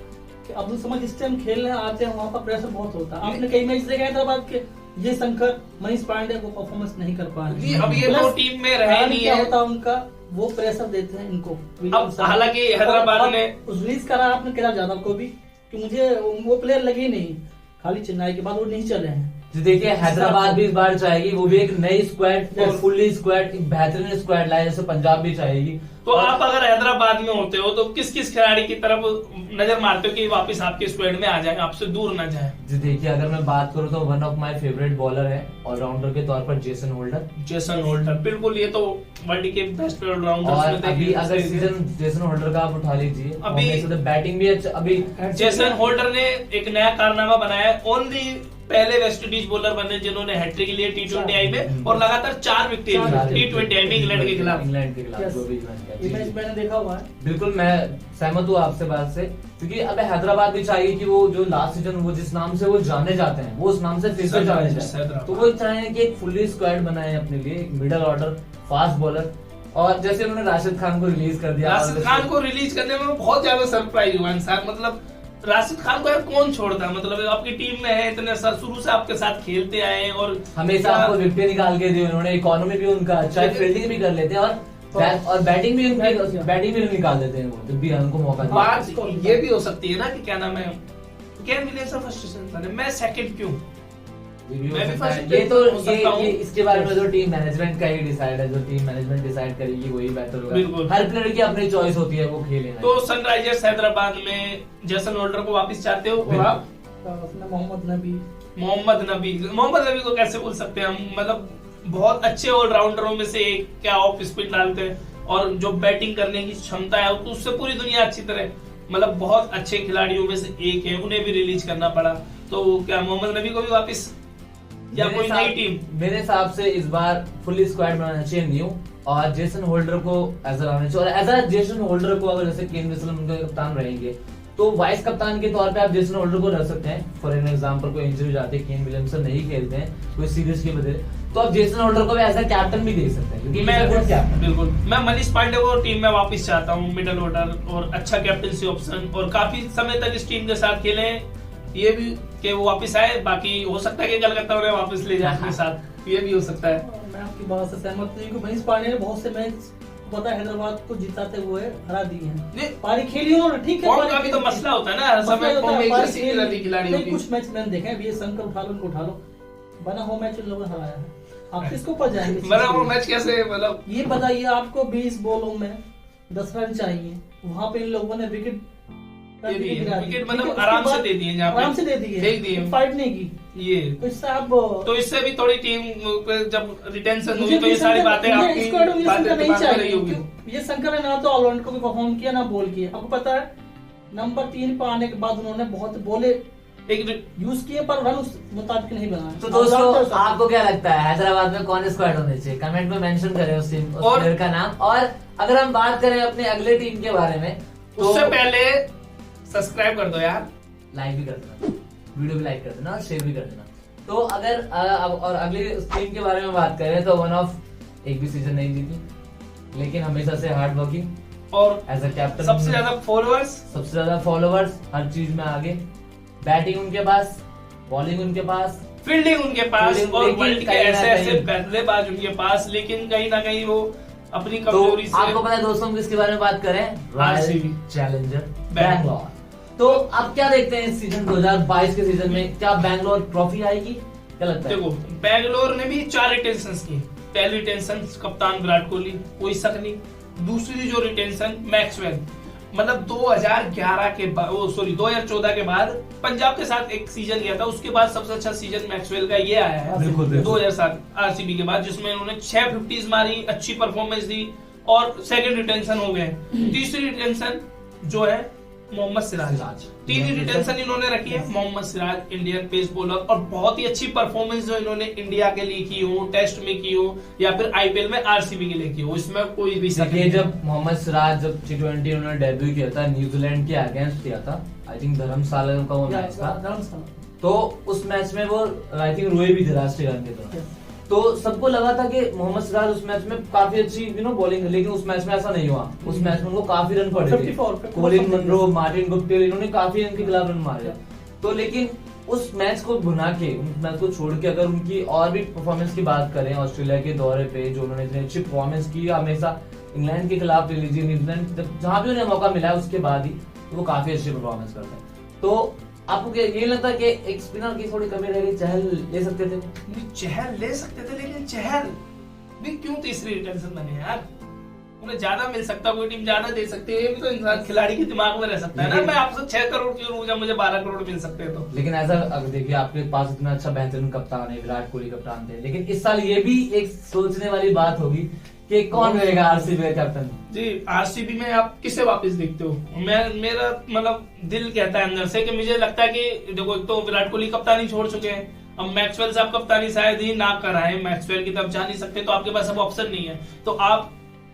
C: कि अब्दुल समद जिस टाइम खेलने आते हैं वहां पर प्रेशर बहुत होता है। आपने कई मैच देखे हैदराबाद के, ये शंकर मनीष पांडे को परफॉर्मेंस नहीं कर पा रहे,
B: अब ये तो टीम में रहे नहीं है,
C: होता उनका वो प्रेशर देते हैं इनको।
B: अब हालांकि हैदराबाद ने
C: रिलीज करा आपने केदार जाधव को भी कि मुझे वो प्लेयर लगे नहीं, खाली चेन्नई के बाद वो नहीं चले हैं।
A: जी देखिए हैदराबाद भी इस बार चाहेगी, वो भी एक नई स्क्वाड और फुल्ली स्क्वाड, एक बेहतरीन स्क्वाड लाए, जैसे पंजाब भी चाहेगी।
B: तो आप अगर हैदराबाद में होते हो तो किस खिलाड़ी की तरफ नजर मारते हो कि वापस आपके स्क्वाड में आ जाए, आपसे दूर न जाए?
A: जी देखिए अगर मैं बात करूं तो one of my favourite bowler है ऑलराउंडर के तौर पर जेसन होल्डर,
B: बिल्कुल, ये तो वर्ल्ड के बेस्ट ऑलराउंडर।
A: और अभी अगर सीजन जेसन होल्डर का आप उठा लीजिए, अभी बैटिंग भी अच्छा, अभी
B: जेसन होल्डर ने एक नया कारनामा बनाया, ओनली पहले वेस्ट इंडीज बॉलर बने जिन्होंने हैट्रिक लिए T20 में, और लगातार 4 विकेट T20 में इंग्लैंड के खिलाफ।
A: है।
C: ये मैच मैंने देखा हुआ है।
A: बिल्कुल मैं सहमत हूँ आपसे बात से, क्योंकि अब हैदराबाद भी चाहिए कि वो जो लास्ट सीजन वो जिस नाम से वो जाने जाते हैं वो उस नाम से फिर से जाने जाए। तो वो चाहें कि एक फुल्ली स्क्वाड बनाए अपने लिए, एक मिडल ऑर्डर फास्ट बॉलर। और जैसे उन्होंने राशिद खान को रिलीज कर दिया,
B: राशिद खान को रिलीज करने में बहुत ज्यादा सरप्राइज हुआ इंसान। मतलब राशिद खान को यार कौन छोड़ता, मतलब आपकी टीम में है, इतने शुरू से आपके साथ खेलते आए हैं और
A: हमेशा आपको विकेट निकाल के दी उन्होंने। इकोनॉमी भी उनका अच्छा है, फील्डिंग भी कर लेते हैं और बैटिंग भी निकाल देते हैं वो जब भी उनको मौका दिया।
B: बात ये भी हो सकती है ना कि क्या नाम है, केन विलियमसन फर्स्ट सीजन मैं सेकंड क्यों, मैं भी फर्स्ट
A: ये तो ये इसके बारे में जो टीम मैनेजमेंट का ही डिसाइड है, जो टीम मैनेजमेंट डिसाइड करेगी वही बेहतर होगा। हर प्लेयर की अपनी चॉइस होती है, वो खेले।
B: तो सनराइजर्स हैदराबाद में जेसन होल्डर को वापस चाहते हो और आप मोहम्मद नबी को कैसे भूल सकते हैं हम, मतलब बहुत अच्छे ऑलराउंडरों में से एक, क्या ऑफ स्पिन डालते हैं और जो बैटिंग करने की क्षमता है तो उससे पूरी दुनिया अच्छी तरह, मतलब बहुत अच्छे खिलाड़ियों में से एक है, उन्हें भी रिलीज करना पड़ा। तो क्या मोहम्मद नबी को भी वापस या कोई नई टीम?
A: मेरे हिसाब से इस बार फुली स्क्वाड बनाना चाहिए न्यू, और जेसन होल्डर को एज लाना चाहिए। और एज अ जेसन होल्डर को अगर जैसे केन विलियमसन उनके कप्तान रहेंगे तो वाइस कप्तान के तौर पे आप जेसन होल्डर को रख सकते हैं। फॉर एन एग्जांपल कोई इंजरी जाती है, केन विलियमसन नहीं खेलते हैं कोई सीरीज की वजह, तो आप जेसन होल्डर को भी एज अ कैप्टन भी दे सकते हैं, क्योंकि
B: बिल्कुल मैं मनीष पांडे को टीम में वापस चाहता हूँ, मिडिल ऑर्डर और अच्छा कैप्टनसी ऑप्शन, और काफी समय तक इस टीम के साथ खेले, ये भी कि वो वापस आए। बाकी हो सकता है कि कलकत्ता उन्हें वापस ले जाए अपने साथ, ये भी हो सकता है।
C: मैं आपकी बात से सहमत हूँ कि मनीष पांडे ने बहुत से मैच पता हैदराबाद को जिताते हुए हरा दिए हैं। पारी खेली उन्होंने, ठीक है,
B: फॉर्म का भी तो मसला होता है ना, हर समय फॉर्म एक जैसी नहीं रहती खिलाड़ियों की।
C: कुछ मैच मैंने देखे हैं, शंकर उठा लो, उनको उठा लो, बना हो मैच उन लोगों ने हराया है। आप किसको पर जाएंगे?
B: बना हो मैच कैसे, मतलब
C: ये बताइए, आपको 20 बॉलों में 10 रन चाहिए, वहां पे इन लोगों ने विकेट
B: मतलब आराम से दे दिए,
C: आराम से दे दिए, फाइट नहीं की।
B: ये
C: तो इससे आप
B: तो इससे भी थोड़ी टीम जब रिटेंशन हुई तो ये सारी बातें आपकी बातें दिमाग में रही होगी।
C: ये शंकर ने ना तो ऑलराउंडर को भी परफॉर्म किया ना बॉल किया। आपको पता है नंबर 3 पर आने के बाद उन्होंने बहुत बोले एक यूज किए पर रन उस मुताबिक नहीं बनाए।
A: तो दोस्तों आपको क्या लगता है हैदराबाद में कौन स्क्वाड होने चाहिए? कमेंट में मेंशन करें उस टीम उस प्लेयर का नाम। और अगर हम बात करें अपने अगले टीम के बारे में तो
B: उससे पहले सब्सक्राइब कर दो यार,
A: लाइक भी कर देना, वीडियो भी लाइक कर देना और शेयर भी कर देना। तो अगर और अगली टीम के बारे में बात करें तो वन ऑफ एक भी सीजन नहीं जीती, लेकिन हमेशा से हार्ड वर्किंग और एज अ कैप्टन
B: सबसे ज्यादा फॉलोवर्स
A: हर चीज में आगे, बैटिंग उनके पास, बॉलिंग उनके पास,
B: फील्डिंग उनके पास और वर्ल्ड के ऐसे बल्लेबाज उनके पास, लेकिन कहीं ना कहीं वो अपनी कमजोरी से।
A: आपको पता है दोस्तों हम किसके बारे में बात करें? Royal challenger Bangalore. तो आप क्या देखते हैं इस सीजन 2022 के सीजन में, क्या बैंगलोर ट्रॉफी आएगी? क्या लगता है?
B: देखो बैंगलोर ने भी 4 रिटेंशन की। पहली रिटेंशन कप्तान विराट कोहली, कोई शक नहीं। दूसरी जो रिटेंशन मैक्सवेल, मतलब 2011 के बाद 2014 के बाद पंजाब के साथ एक सीजन गया था, उसके बाद सबसे अच्छा सीजन मैक्सवेल का ये आया है 2007 आरसीबी के बाद, जिसमें उन्होंने 6 50s मारी, अच्छी परफॉर्मेंस दी और सेकंड रिटेंशन हो गए। तीसरी रिटेंशन जो है मोहम्मद सिराज, 3 ही रिटेंशन इन्होंने रखी है। Mohammed Siraj Indian pace bowler, और बहुत ही अच्छी परफॉर्मेंस जो इन्होंने इंडिया के लिए की हो, टेस्ट में की हो या फिर आईपीएल में आरसीबी के लिए की हो, इसमें कोई भी शक नहीं।
A: जब मोहम्मद सिराज जब T20 उन्होंने डेब्यू किया था, न्यूजीलैंड के अगेंस्ट किया था, आई थिंक धर्मशाला का वो मैच था, तो उस मैच में वो आई थिंक रोए भी थे राष्ट्रीय गान के दौरान। तो सबको लगा था कि मोहम्मद सिराज उस मैच में काफी अच्छी बॉलिंग है, लेकिन उस मैच में ऐसा नहीं हुआ। उस मैच में उनको काफी रन पड़े थे, कोलिन मनरो, मार्टिन गुप्टिल, इन्होंने काफी इनके खिलाफ रन मारे। तो लेकिन उस मैच को भुना के, उस मैच को छोड़ के अगर उनकी और भी परफॉर्मेंस की बात करें, ऑस्ट्रेलिया के दौरे पे जो उन्होंने इतनी अच्छी परफॉर्मेंस की, हमेशा इंग्लैंड के खिलाफ ले लीजिए, न्यूजीलैंड जहां भी उन्हें मौका मिला है उसके बाद ही वो काफी अच्छी परफॉर्मेंस करते हैं। तो आपको ये लगता है कि एक स्पिनर की थोड़ी कमी रह गई? चहल ले सकते थे,
B: लेकिन चहल भी क्यों तीसरी रिटेंशन बने यार? उन्हें ज्यादा मिल सकता, कोई टीम ज्यादा दे सकती है, ये भी तो इंसान खिलाड़ी के दिमाग में रह सकता है ना। मैं आपसे 6 करोड़ क्यों लूं जब मुझे 12 करोड़ मिल सकते हैं? तो लेकिन
A: ऐसा अगर देखिए आपके पास इतना अच्छा बेहतरीन कप्तान है, विराट कोहली कप्तान थे, लेकिन इस साल ये भी एक सोचने वाली बात होगी कि कौन रहेगा आरसीबी का कैप्टन।
B: जी आरसीबी में आप किसे वापस देखते हो? मेरा मतलब दिल कहता है अंदर से कि मुझे लगता है कि देखो, एक तो विराट कोहली कप्तानी छोड़ चुके हैं, अब मैक्सवेल साहब कप्तानी शायद ही ना कराएं, मैक्सवेल की तरफ जा नहीं सकते, तो आपके पास अब ऑप्शन नहीं है। तो आप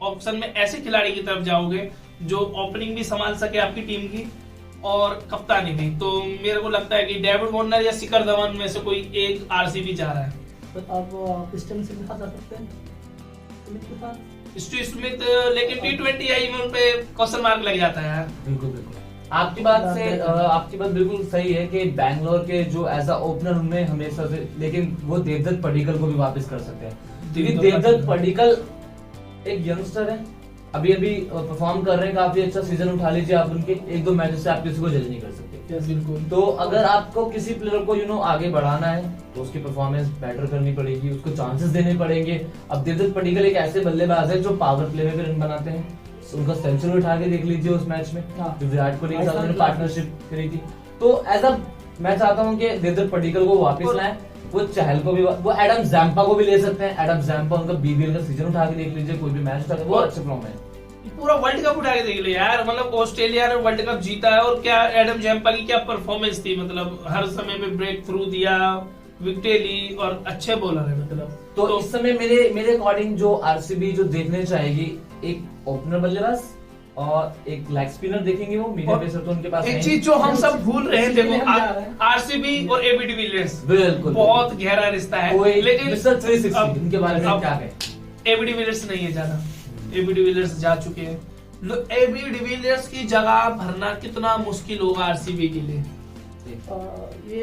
B: ऑप्शन में ऐसे खिलाड़ी की तरफ जाओगे जो ओपनिंग भी संभाल सके आपकी टीम की और कप्तानी भी। तो मेरे को लगता है कि डेविड वार्नर या शिखर धवन में से कोई एक आरसीबी जा रहा है।
C: तो अब स्टीव स्मिथ के साथ जा सकते हैं, स्मिथ के साथ
B: स्टीव स्मिथ, लेकिन T20 आई में उनपे क्वेश्चन मार्क लग जाता है यार।
A: बिल्कुल बिल्कुल आपकी बात बिल्कुल सही है कि बैंगलोर के जो एज अ ओपनर उनमें हमेशा से, लेकिन वो देवदत्त पडिक्कल को भी वापस कर सकते हैं क्योंकि देवदत्त पडिक्कल एक यंगस्टर है, अभी परफॉर्म कर रहे हैं, काफी अच्छा सीजन उठा लीजिए आप उनके, 1-2 मैचेस से आप किसी को जज नहीं कर सकते।
B: बिल्कुल।
A: तो अगर आपको किसी प्लेयर को आगे बढ़ाना है तो उसकी परफॉर्मेंस बेटर करनी पड़ेगी, उसको चांसेस देने पड़ेंगे। अब देवदत्त पडिक्कल एक ऐसे बल्लेबाज है जो पावर प्ले में भी रन बनाते हैं, उनका सेंचुरी उठा के देख लीजिए उस मैच में जो विराट कोहली के साथ उन्होंने पार्टनरशिप करी थी। तो ऐसा मैं चाहता हूँ कि देवदत्त पडिक्कल को वापस लाएं, वो चहल को भी, वो एडम जैम्पा को भी ले सकते हैं। एडम जैम्पा उनका बीबीएल का सीजन उठा के देख लीजिए, कोई भी मैच उठा के, वो अच्छे फॉर्म है।
B: पूरा वर्ल्ड कप उठा के देख लो यार, मतलब ऑस्ट्रेलिया ने वर्ल्ड कप जीता है और क्या एडम जैम्पा की क्या परफॉर्मेंस थी, मतलब हर समय में ब्रेक थ्रू दिया, विकेटें ली और अच्छे बॉलर है मतलब।
A: तो इस समय मेरे अकॉर्डिंग जो आरसीबी जो देखने चाहेगी, एक ओपनर बल्लेबाज और एक लेग स्पिनर देखेंगे, वो मीडियम पेसर तो उनके पास
B: एक चीज जो हम सब भूल रहे हैं, देखो आरसीबी और एबी डिविलियर्स
A: बिल्कुल
B: बहुत गहरा रिश्ता है, लेकिन
A: मिस्टर 360 इनके बारे में क्या कहें?
B: एबी डिविलियर्स नहीं है ज्यादा, एबी डिविलियर्स जा चुके हैं। एबी डिविलियर्स की जगह भरना कितना मुश्किल होगा आरसीबी के लिए।
C: ये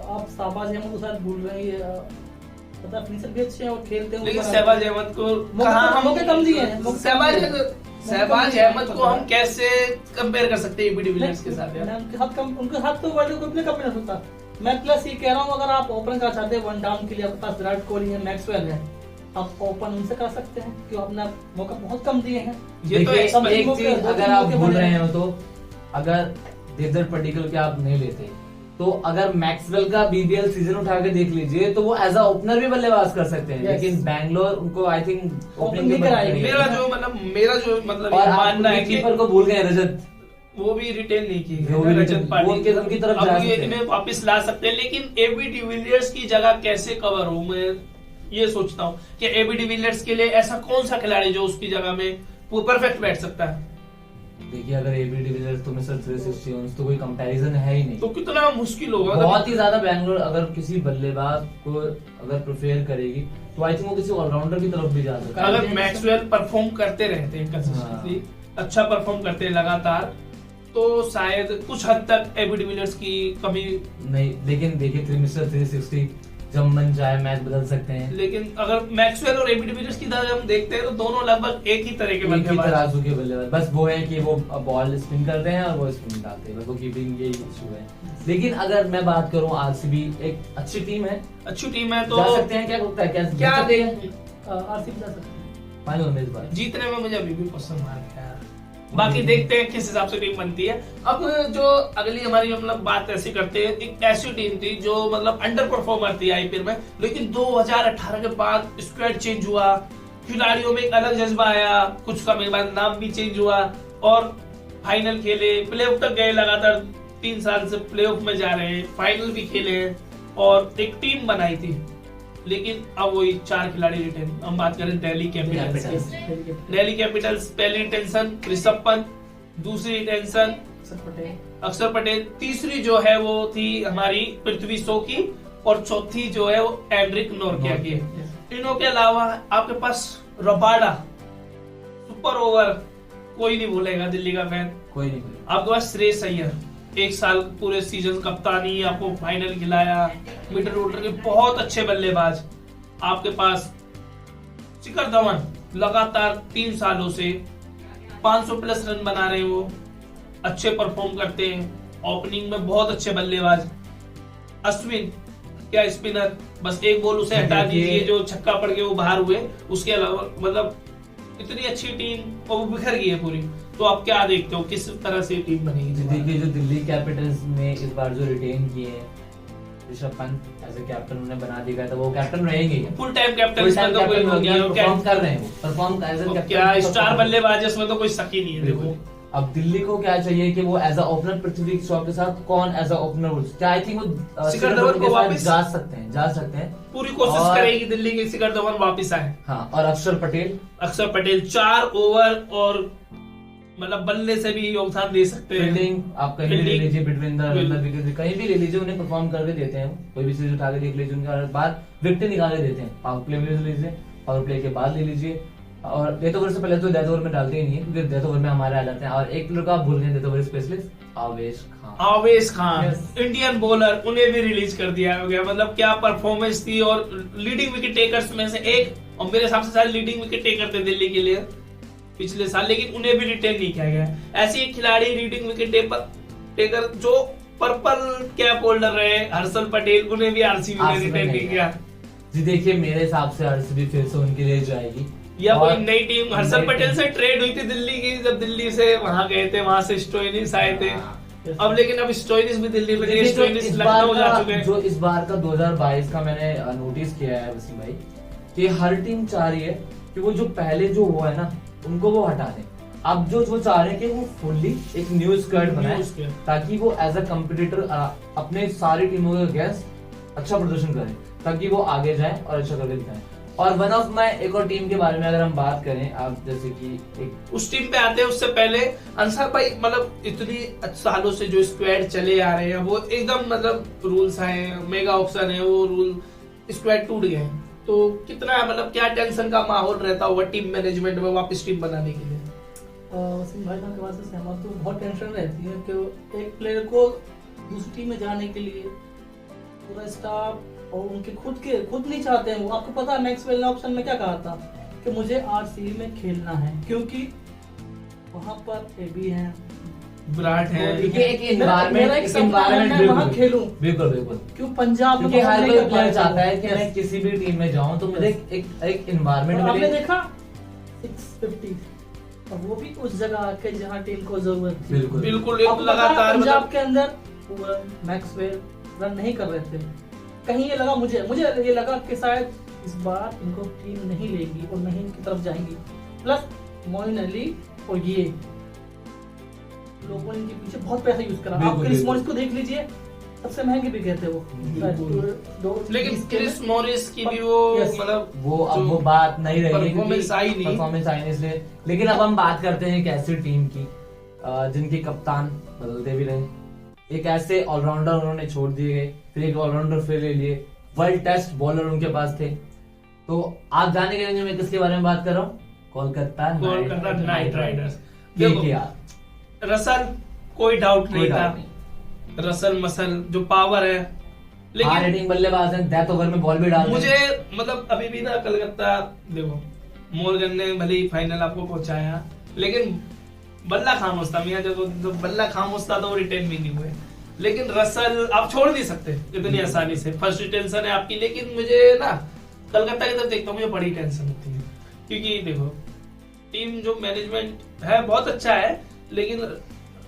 C: आप शाहबाज अहमद को शायद भूल रहे हैं, पता फिनिशर भी अच्छे हैं और खेलते हैं,
B: लेकिन शहबाज अहमद को कहाँ हम
C: मौके कम दिए हैं।
B: शहबाज अहमद को हम कैसे कंपेयर कर सकते हैं एबी डिविलियर्स के साथ यार?
C: उनके साथ तो वर्ल्ड कप में कम नहीं होता। मैं प्लस ये कह रहा हूँ, अगर आप ओपन करना चाहते हैं वन डाउन के लिए, आपके पास विराट कोहली है, मैक्सवेल है, आप ओपन उनसे कर सकते हैं, क्यों अपना मौका बहुत कम दिए हैं।
B: ये तो
A: एक चीज अगर आप भूल रहे हो, तो अगर देवदत्त पडिक्कल के आप नहीं लेते तो अगर मैक्सवेल का बीबीएल सीजन उठा के देख लीजिए तो वो एज अ ओपनर भी बल्लेबाज कर सकते हैं, लेकिन बैंगलोर उनको आई थिंक ओपनिंग नहीं कराएगी।
B: मेरा जो मतलब मानना है कि
A: कीपर को भूल गए रजत,
B: वो भी रिटेन नहीं की
A: रजत पाटिल की तरफ जा सकते हैं,
B: इन्हें वापस ला सकते हैं। लेकिन एबी डिविलियर्स की जगह कैसे कवर हो, मैं ये सोचता हूँ कि एबी डिविलियर्स के लिए ऐसा कौन सा खिलाड़ी जो उसकी जगह में वो परफेक्ट बैठ सकता है।
A: देखिए अगर एबी डिविलियर्स तो मिस्टर 360 तो कोई कंपैरिजन है ही नहीं,
B: तो कितना मुश्किल होगा।
A: बहुत ही ज्यादा बैंगलोर अगर किसी बल्लेबाज को अगर प्रेफर करेगी तो आई थिंक वो किसी ऑलराउंडर की तरफ भी जा सकता है।
B: अगर मैक्सवेल परफॉर्म करते रहते हैं कंसिस्टेंटली, अच्छा परफॉर्म करते हैं लगातार, तो शायद कुछ हद तक एबी डिविलियर्स की कमी
A: नहीं। लेकिन देखिए मिस्टर 360 जब मन चाहे मैच बदल सकते हैं,
B: लेकिन अगर मैक्सवेल और एबी डिविलियर्स की तरह हम देखते हैं तो दोनों लगभग एक ही तरह के
A: बल्लेबाज, बस वो है कि वो बॉल स्पिन करते हैं और वो स्पिन डालते हैं, बस वो कीपिंग यही इशू है। लेकिन अगर मैं बात करूं, आरसीबी एक अच्छी टीम है तो
B: जा
A: सकते हैं, क्या लगता है क्या
C: आरसीबी जा सकते हैं
A: फाइनल में इस बार?
B: जीतने में मुझे अभी भी क्वेश्चन मार्क है, बाकी देखते हैं किस हिसाब से टीम बनती है। अब जो अगली हमारी मतलब बात ऐसी करते हैं, एक ऐसी टीम थी जो मतलब अंडर परफॉर्मर थी आईपीएल में, लेकिन 2018 के बाद स्क्वाड चेंज हुआ, खिलाड़ियों में एक अलग जज्बा आया, कुछ समय बाद नाम भी चेंज हुआ और फाइनल खेले, प्लेऑफ तक गए, लगातार 3 साल से प्लेऑफ में जा रहे हैं, फाइनल भी खेले हैं और एक टीम बनाई थी। लेकिन अब वही 4 खिलाड़ी रिटेन। हम बात करें दिल्ली कैपिटल्स, पहली टेंशन ऋषभ पंत, दूसरी टेंशन अक्षर पटेल, तीसरी जो है वो थी हमारी पृथ्वी शॉ की और चौथी जो है वो एंड्रिक नोरकिया की। इनों के अलावा आपके पास रबाडा, सुपर ओवर कोई नहीं भूलेगा दिल्ली का फैन,
A: कोई नहीं।
B: आपके पास श्रेयस अय्यर, 1 साल पूरे सीजन कप्तानी, आपको फाइनल खिलाया, मिडिल ऑर्डर के बहुत अच्छे बल्लेबाज। आपके पास शिखर धवन लगातार 3 सालों से 500 प्लस रन बना रहे हैं, वो अच्छे परफॉर्म करते हैं, ओपनिंग में बहुत अच्छे बल्लेबाज। अश्विन क्या स्पिनर, बस एक बॉल उसे हटा दीजिए जो छक्का पड़ के वो बाहर हुए, उसके अलावा मतलब इतनी अच्छी टीम और बिखर गई है पूरी। तो आप क्या देखते हो, किस तरह से टीम बनेगी?
A: देखिए जो दिल्ली कैपिटल्स ने इस बार जो रिटेन किए हैं, Rishabh Pant as a captain उन्हें बना दिया गया था, वो कैप्टन रहेंगे,
B: फुल टाइम कैप्टन
A: परफॉर्म कर रहे हैं वो, परफॉर्म एज ए कैप्टन,
B: क्या स्टार बल्लेबाज है, इसमें तो कोई शक ही नहीं है। देखो
A: अब दिल्ली को क्या चाहिए कि वो as a opener Prithvi Shaw के साथ कौन एज अ ओपनर, क्या आई थिंक वो
B: शिखर धवन को वापस
A: जा सकते हैं।
B: पूरी कोशिश करेगी दिल्ली की शिखर धवन वापस आए।
A: हाँ, और अक्षर पटेल
B: 4 ओवर और मतलब बल्ले से भी योगदान दे सकते हैं।
A: फील्डिंग आप कहीं भी ले लीजिए, बिटवीन द विकेट कहीं भी ले लीजिए, उन्हें परफॉर्म करके देते हैं। कोई भी चीज उठा के देख लीजिए, उनका बाद विकेट निकाल के देते हैं। पावर प्ले में ले लीजिए, पावर प्ले के बाद ले लीजिए, और डेथ ओवर से पहले तो डेथ ओवर में डालते ही नहीं है, क्योंकि डेथ ओवर में हमारे आ जाते हैं। और एक प्लेयर को आप भूल गए डेथ ओवर स्पेशलिस्ट आवेश खान
B: इंडियन बॉलर, उन्हें भी रिलीज कर दिया गया। मतलब क्या परफॉर्मेंस थी, और लीडिंग विकेट टेकर्स में से एक, और मेरे हिसाब से शायद लीडिंग विकेट टेकर थे दिल्ली के लिए पिछले साल, लेकिन उन्हें भी रिटेन नहीं किया गया। ऐसे एक खिलाड़ी रीडिंग विकेट टेकर जो पर्पल कैप होल्डर रहे हर्षल पटेल, उन्हें भी आरसीबी ने रिटेन नहीं किया।
A: जी देखिए, मेरे हिसाब से आरसीबी फिर से उनके लिए जाएगी,
B: या कोई नई टीम। हर्षल पटेल से ट्रेड हुई थी दिल्ली की, जब दिल्ली से वहां गए थे, वहां से स्टोइनिस आए थे। अब लेकिन अब स्टोइनिस भी दिल्ली में, स्टोइनिस लखनऊ जा चुके हैं।
A: जो इस बार का 2022 का मैंने नोटिस किया है वसीम भाई, कि हर टीम चाह रही है कि वो जो पहले जो हुआ है ना, उनको वो हटा दें। अब जो चाह रहे हैं कि वो फुल्ली एक न्यू स्क्वाड बनाए, ताकि वो एज अ कम्पिटिटर अपने सारी टीमों के अगेंस्ट अच्छा प्रदर्शन करें, ताकि वो आगे जाए और अच्छा करके दिखाएं। और वन ऑफ माई एक और टीम के बारे में अगर हम बात करें, आप जैसे कि एक
B: उस टीम पे आते हैं, उससे पहले अंसार भाई, मतलब इतनी सालों से जो स्क्वाड चले आ रहे हैं, वो एकदम मतलब रूल्स आए, मेगा ऑप्शन है, वो रूल स्क्वाड टूट गए, तो कितना मतलब क्या टेंशन का माहौल रहता होगा टीम मैनेजमेंट में वापस टीम बनाने के लिए।
C: वसीम भाई की बात से सहमत हूँ। बहुत टेंशन रहती है कि एक प्लेयर को दूसरी टीम में जाने के लिए पूरा स्टाफ और उनके खुद नहीं चाहते हैं वो। आपको पता है मैक्सवेल ने ऑप्शन में क्या कहा था कि मुझे आरसीबी में खेलना है, क्योंकि वहाँ पर एबी है,
B: विराट है,
A: एक एनवायरनमेंट
C: वहाँ खेलूं।
A: बिल्कुल
C: क्यों पंजाब
A: क्योंकि हर कोई प्लेयर चाहता है कि मैं किसी भी टीम में जाऊं तो मुझे एक एनवायरनमेंट मिले।
C: आपने देखा 650, और वो भी उस जगह के जहाँ टीम को जरूरत थी।
B: बिल्कुल लगातार
C: पंजाब के अंदर मैक्सवेल रन नहीं कर रहे थे। कहीं ये लगा मुझे ये लगा कि शायद इस बार इनको टीम नहीं लेगी और नहीं इनकी तरफ जाएंगी। प्लस मोइन अली और ये लोगों ने इनके पीछे बहुत पैसा यूज करा। आप क्रिस मॉरिस को देख लीजिए, सबसे महंगे भी कहते वो।
B: लेकिन क्रिस मॉरिस की भी वो मतलब
A: अब वो बात नहीं रही,
B: परफॉर्मेंस आई नहीं
A: इसलिए। लेकिन अब हम बात करते हैं एक ऐसी टीम की जिनके कप्तान बदलते भी रहे, एक ऐसे ऑलराउंडर उन्होंने छोड़ दिए गए, फिर एक ऑलराउंडर फिर ले लिए, वर्ल्ड टेस्ट बॉलर उनके पास थे। तो आप जाने के लिए मैं किसके बारे में बात कर रहा हूँ? Kolkata
B: night Riders.
A: रसल
B: कोई डाउट नहीं था, रसल मसल जो पावर है, लेकिन
A: रेटिंग बल्लेबाज है, डेथ ओवर में बॉल भी डाल
B: मुझे मतलब अभी भी ना कलकत्ता देखो, मोर्गन ने भले ही फाइनल आपको पहुंचाया, लेकिन बल्ला खामोश था मियां, जो बल्ला खामोश था तो वो रिटेन भी नहीं हुए। लेकिन रसल आप छोड़ नहीं सकते इतनी आसानी से, फर्स्ट टेंशन है आपकी। लेकिन मुझे ना कलकत्ता की तरफ देखता हूँ, मुझे बड़ी टेंशन होती है, क्योंकि देखो टीम जो मैनेजमेंट है बहुत अच्छा है, लेकिन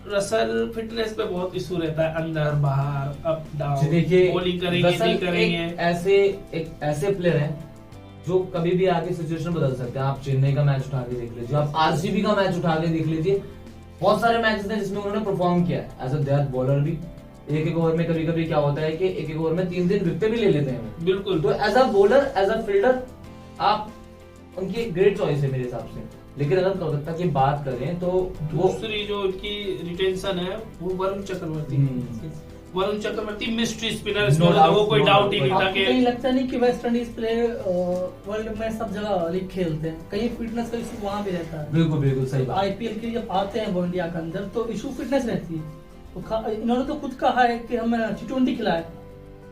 B: रसल फिटनेस पे बहुत इशू रहता है, अंदर बाहर अप डाउन,
A: देखिए
B: बॉलिंग करेंगे नहीं करेंगे।
A: एक ऐसे प्लेयर है जो कभी भी आगे सिचुएशन बदल सकते हैं। आप चेन्नई का मैच उठा के देख लीजिए, आप आरसीबी का मैच उठा के देख लीजिए, बहुत सारे मैचेस हैं जिसमें उन्होंने परफॉर्म किया है एज अ डेथ बॉलर भी। एक ओवर में कभी कभी क्या होता है कि एक ओवर में 3 विकेट भी ले लेते हैं।
B: बिल्कुल,
A: तो as a bowler as a fielder आप उनकी ग्रेट चॉइस है मेरे हिसाब से। लेकिन अगर कोलकाता की बात करें तो
B: दूसरी जो उनकी रिटेंशन है वो वरुण चक्रवर्ती मिस्ट्री स्पिनर, इसमें लोगों कोई डाउट ही नहीं था कि
C: कहीं लगता नहीं कि वेस्ट इंडीज प्लेयर वर्ल्ड में सब जगह लीग खेलते हैं, कहीं फिटनेस का इशू वहाँ भी रहता है।
A: बिल्कुल सही बात।
C: आईपीएल के जब आते हैं वो इंडिया के अंदर तो इशू फिटनेस रहती है। तो इन्होंने तो खुद कहा है कि हम T20 खिलाए,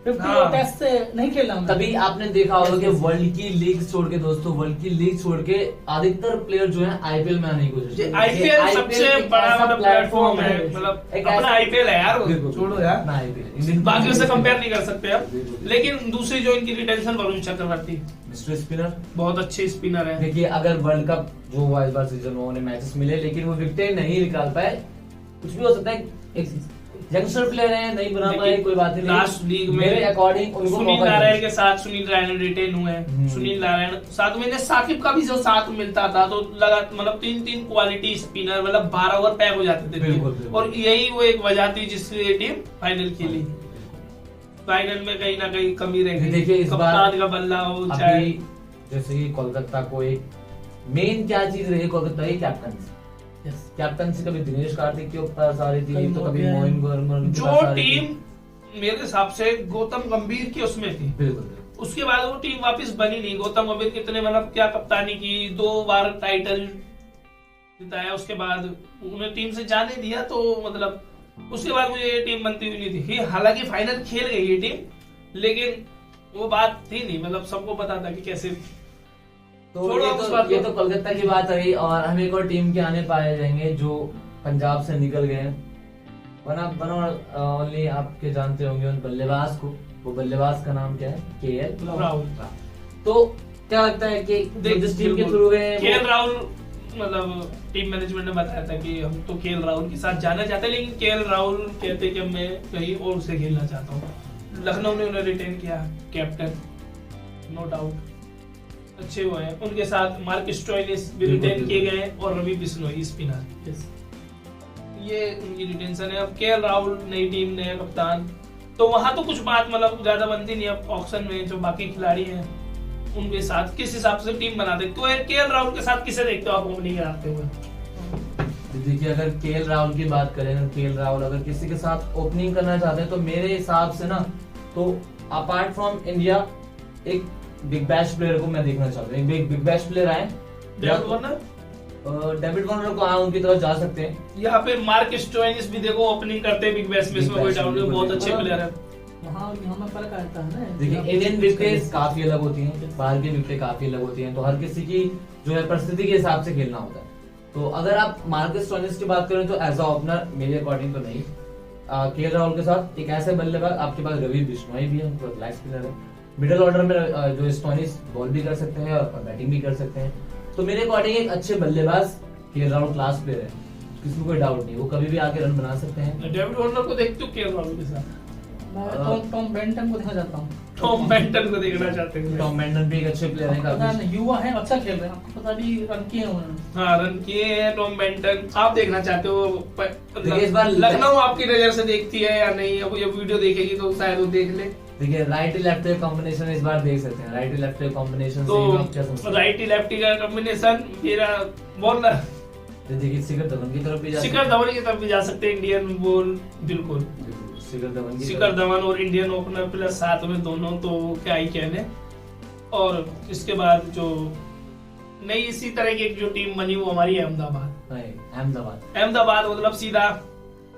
C: 50 टेस्ट से नहीं खेलना।
A: तभी आपने देखा होगा कि वर्ल्ड की लीग छोड़ के, दोस्तों वर्ल्ड की लीग छोड़ के अधिकतर प्लेयर जो है आईपीएल में आने की कोशिश करते हैं।
B: आईपीएल सबसे बड़ा मतलब प्लेटफॉर्म है, मतलब अपना आईपीएल है यार, छोड़ो यार ना आईपीएल, बाकी उससे कंपेयर नहीं कर सकते अब। लेकिन दूसरी जो इनकी retention, Varun Chakravarthy
A: mister spinner,
B: बहुत अच्छे स्पिनर है।
A: देखिए अगर वर्ल्ड कप जो हुआ इस बार सीजन में उन्हें मैचेस मिले, लेकिन वो विकेट नहीं निकाल पाए, कुछ भी हो सकता है। यंगस्टर प्लेयर हैं, नहीं बना पाए कोई बात नहीं।
B: लास्ट लीग में
A: मेरे अकॉर्डिंग उनको
B: सुनील
A: मौका
B: नारायण
A: दिया।
B: के साथ सुनील नारायण रिटेन हुए हैं। सुनील नारायण साथ में साकिब का भी जो साथ मिलता था तो लगा मतलब 3-3 क्वालिटी स्पिनर, मतलब 12 ओवर पैक हो जाते थे।
A: बिल्कुल, बिल्कुल।
B: और यही वो एक वजह थी जिससे टीम फाइनल खेली। फाइनल में कहीं ना कहीं कमी रह गई।
A: देखिए इस बार
B: कप्तान का बल्ला हो चाहे
A: अभी जैसे कि कोलकाता को एक मेन क्या चीज रही कोलकाता की कैप्टनसी। कैप्टनसी कभी दिनेश कार्तिक के ऊपर सारी थी, तो कभी मोइन वर्मा
B: जो टीम मेरे हिसाब से गौतम गंभीर की उसमें थी।
A: बिल्कुल।
B: उसके बाद वो टीम वापस बनी नहीं। गौतम गंभीर कितने मतलब क्या कप्तानी की, 2 बार टाइटल जिताया, उसके बाद उन्हें टीम से जाने दिया, तो मतलब उसके बाद मुझे ये टीम बनती हुई नहीं थी। हालांकि फाइनल खेल गई ये टीम, लेकिन वो बात थी नहीं, मतलब सबको पता था कि कैसे।
A: तो ये तो कोलकाता की बात रही। और हम एक और टीम के आने पाए जाएंगे जो पंजाब से निकल गए हैं। वन और ओनली आपके जानते होंगे उन बल्लेबाज को। वो बल्लेबाज का नाम क्या है? केएल
B: राहुल।
A: तो क्या लगता है कि जिस टीम के थ्रू गए
B: केएल राहुल, मतलब टीम मैनेजमेंट ने बताया था कि हम तो केएल राहुल के साथ जाना चाहते हैं, लेकिन केएल राहुल कहते कि मैं कहीं और से खेलना चाहता हूँ। लखनऊ ने उन्हें रिटेन किया कैप्टन, नो डाउट अच्छे हुए हैं। उनके साथ मार्क स्टोइनिस भी रिटेन किए गए और रवि बिश्नोई स्पिनर। ये उनकी रिटेंशन है। अब केएल राहुल नई टीम, नया कप्तान, तो वहां तो कुछ बात मतलब ज्यादा बनती नहीं। अब ऑक्शन में जो बाकी खिलाड़ी हैं उनके साथ किस हिसाब से टीम बनाते, तो केएल राहुल के साथ किसे देखते हो आप ओपनिंग कराते हुए?
A: देखिए अगर केएल राहुल की बात करें, केएल राहुल अगर किसी के साथ ओपनिंग करना चाहते हैं तो मेरे हिसाब से ना, तो अपार्ट फ्रॉम इंडिया एक बिग बैश प्लेयर को मैं देखना चाहता हूँ। एक बिग बैश प्लेयर आए, डेविड वार्नर को उनकी तरफ जा सकते हैं।
B: यहाँ पे मार्क स्टोइनिस भी देखो ओपनिंग करते हैं बिग बैश में, इसमें कोई डाउट नहीं, बहुत अच्छे प्लेयर है।
C: यहाँ में फर्क आता है ना।
A: देखिए इंडियन विकेट्स काफी अलग होती हैं, बाहर की विकेटें काफी अलग होती हैं, तो हर किसी की जो है परिस्थिति के हिसाब से खेलना होता है। तो अगर आप मार्क स्टोइनिस की बात करें तो एज अ ओपनर मेरे अकॉर्डिंग तो नहीं। केएल राहुल के साथ एक ऐसे बल्लेबाज आपके पास रवि बिश्नोई भी है, ब्लैक स्पिनर है। मिडिल ऑर्डर में जो स्टोइनिस बॉल भी कर सकते हैं और बैटिंग भी कर सकते हैं। तो मेरे अकॉर्डिंग एक अच्छे बल्लेबाज केएल राहुल क्लास प्लेयर है, किसी को कोई डाउट नहीं, वो कभी भी आके रन बना सकते हैं।
B: डेविड वार्नर को देखते हो केएल राहुल के साथ?
C: मैं टॉम बेंटन को देखना चाहता हूँ।
B: टॉम बेंटन को देखना चाहते हैं?
A: टॉम बेंटन भी एक अच्छे प्लेयर हैं, काफी
C: युवा है, अच्छा खेल रहे हैं, आपको पता भी रन किए हैं उन्होंने।
B: हाँ रन किए हैं टॉम बेंटन। आप देखना चाहते हो
A: इस बार
B: लखनऊ आपकी नजर से देखती है या नहीं? अब ये वीडियो देखेगी तो शायद वो देख ले।
A: देखिए राइट लेफ्ट कॉम्बिनेशन इस बार देख सकते हैं। राइट लेफ्ट कॉम्बिनेशन
B: तो राइट लेफ्टी का कॉम्बिनेशन मेरा बॉलर
A: देखिए शिखर धवन की तरफ भी जा
B: शिखर धवन की तरफ भी जा सकते हैं। इंडियन बॉल बिल्कुल शिखर धवन और इंडियन ओपनर प्लस साथ में दोनों, तो क्या ही कहने। और इसके बाद जो नई इसी तरह की एक जो टीम बनी वो हमारी अहमदाबाद मतलब सीधा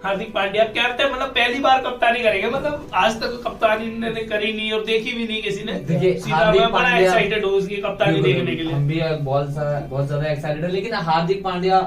B: हार्दिक पांड्या कैप्टन, मतलब पहली बार कप्तानी करेंगे। मतलब आज तक कप्तानी ने करी नहीं और देखी भी नहीं किसी ने। सीधा मैं बड़ा एक्साइटेड हूँ उसकी कप्तानी देखने के लिए।
A: हम भी बहुत ज्यादा एक्साइटेड है। लेकिन Hardik Pandya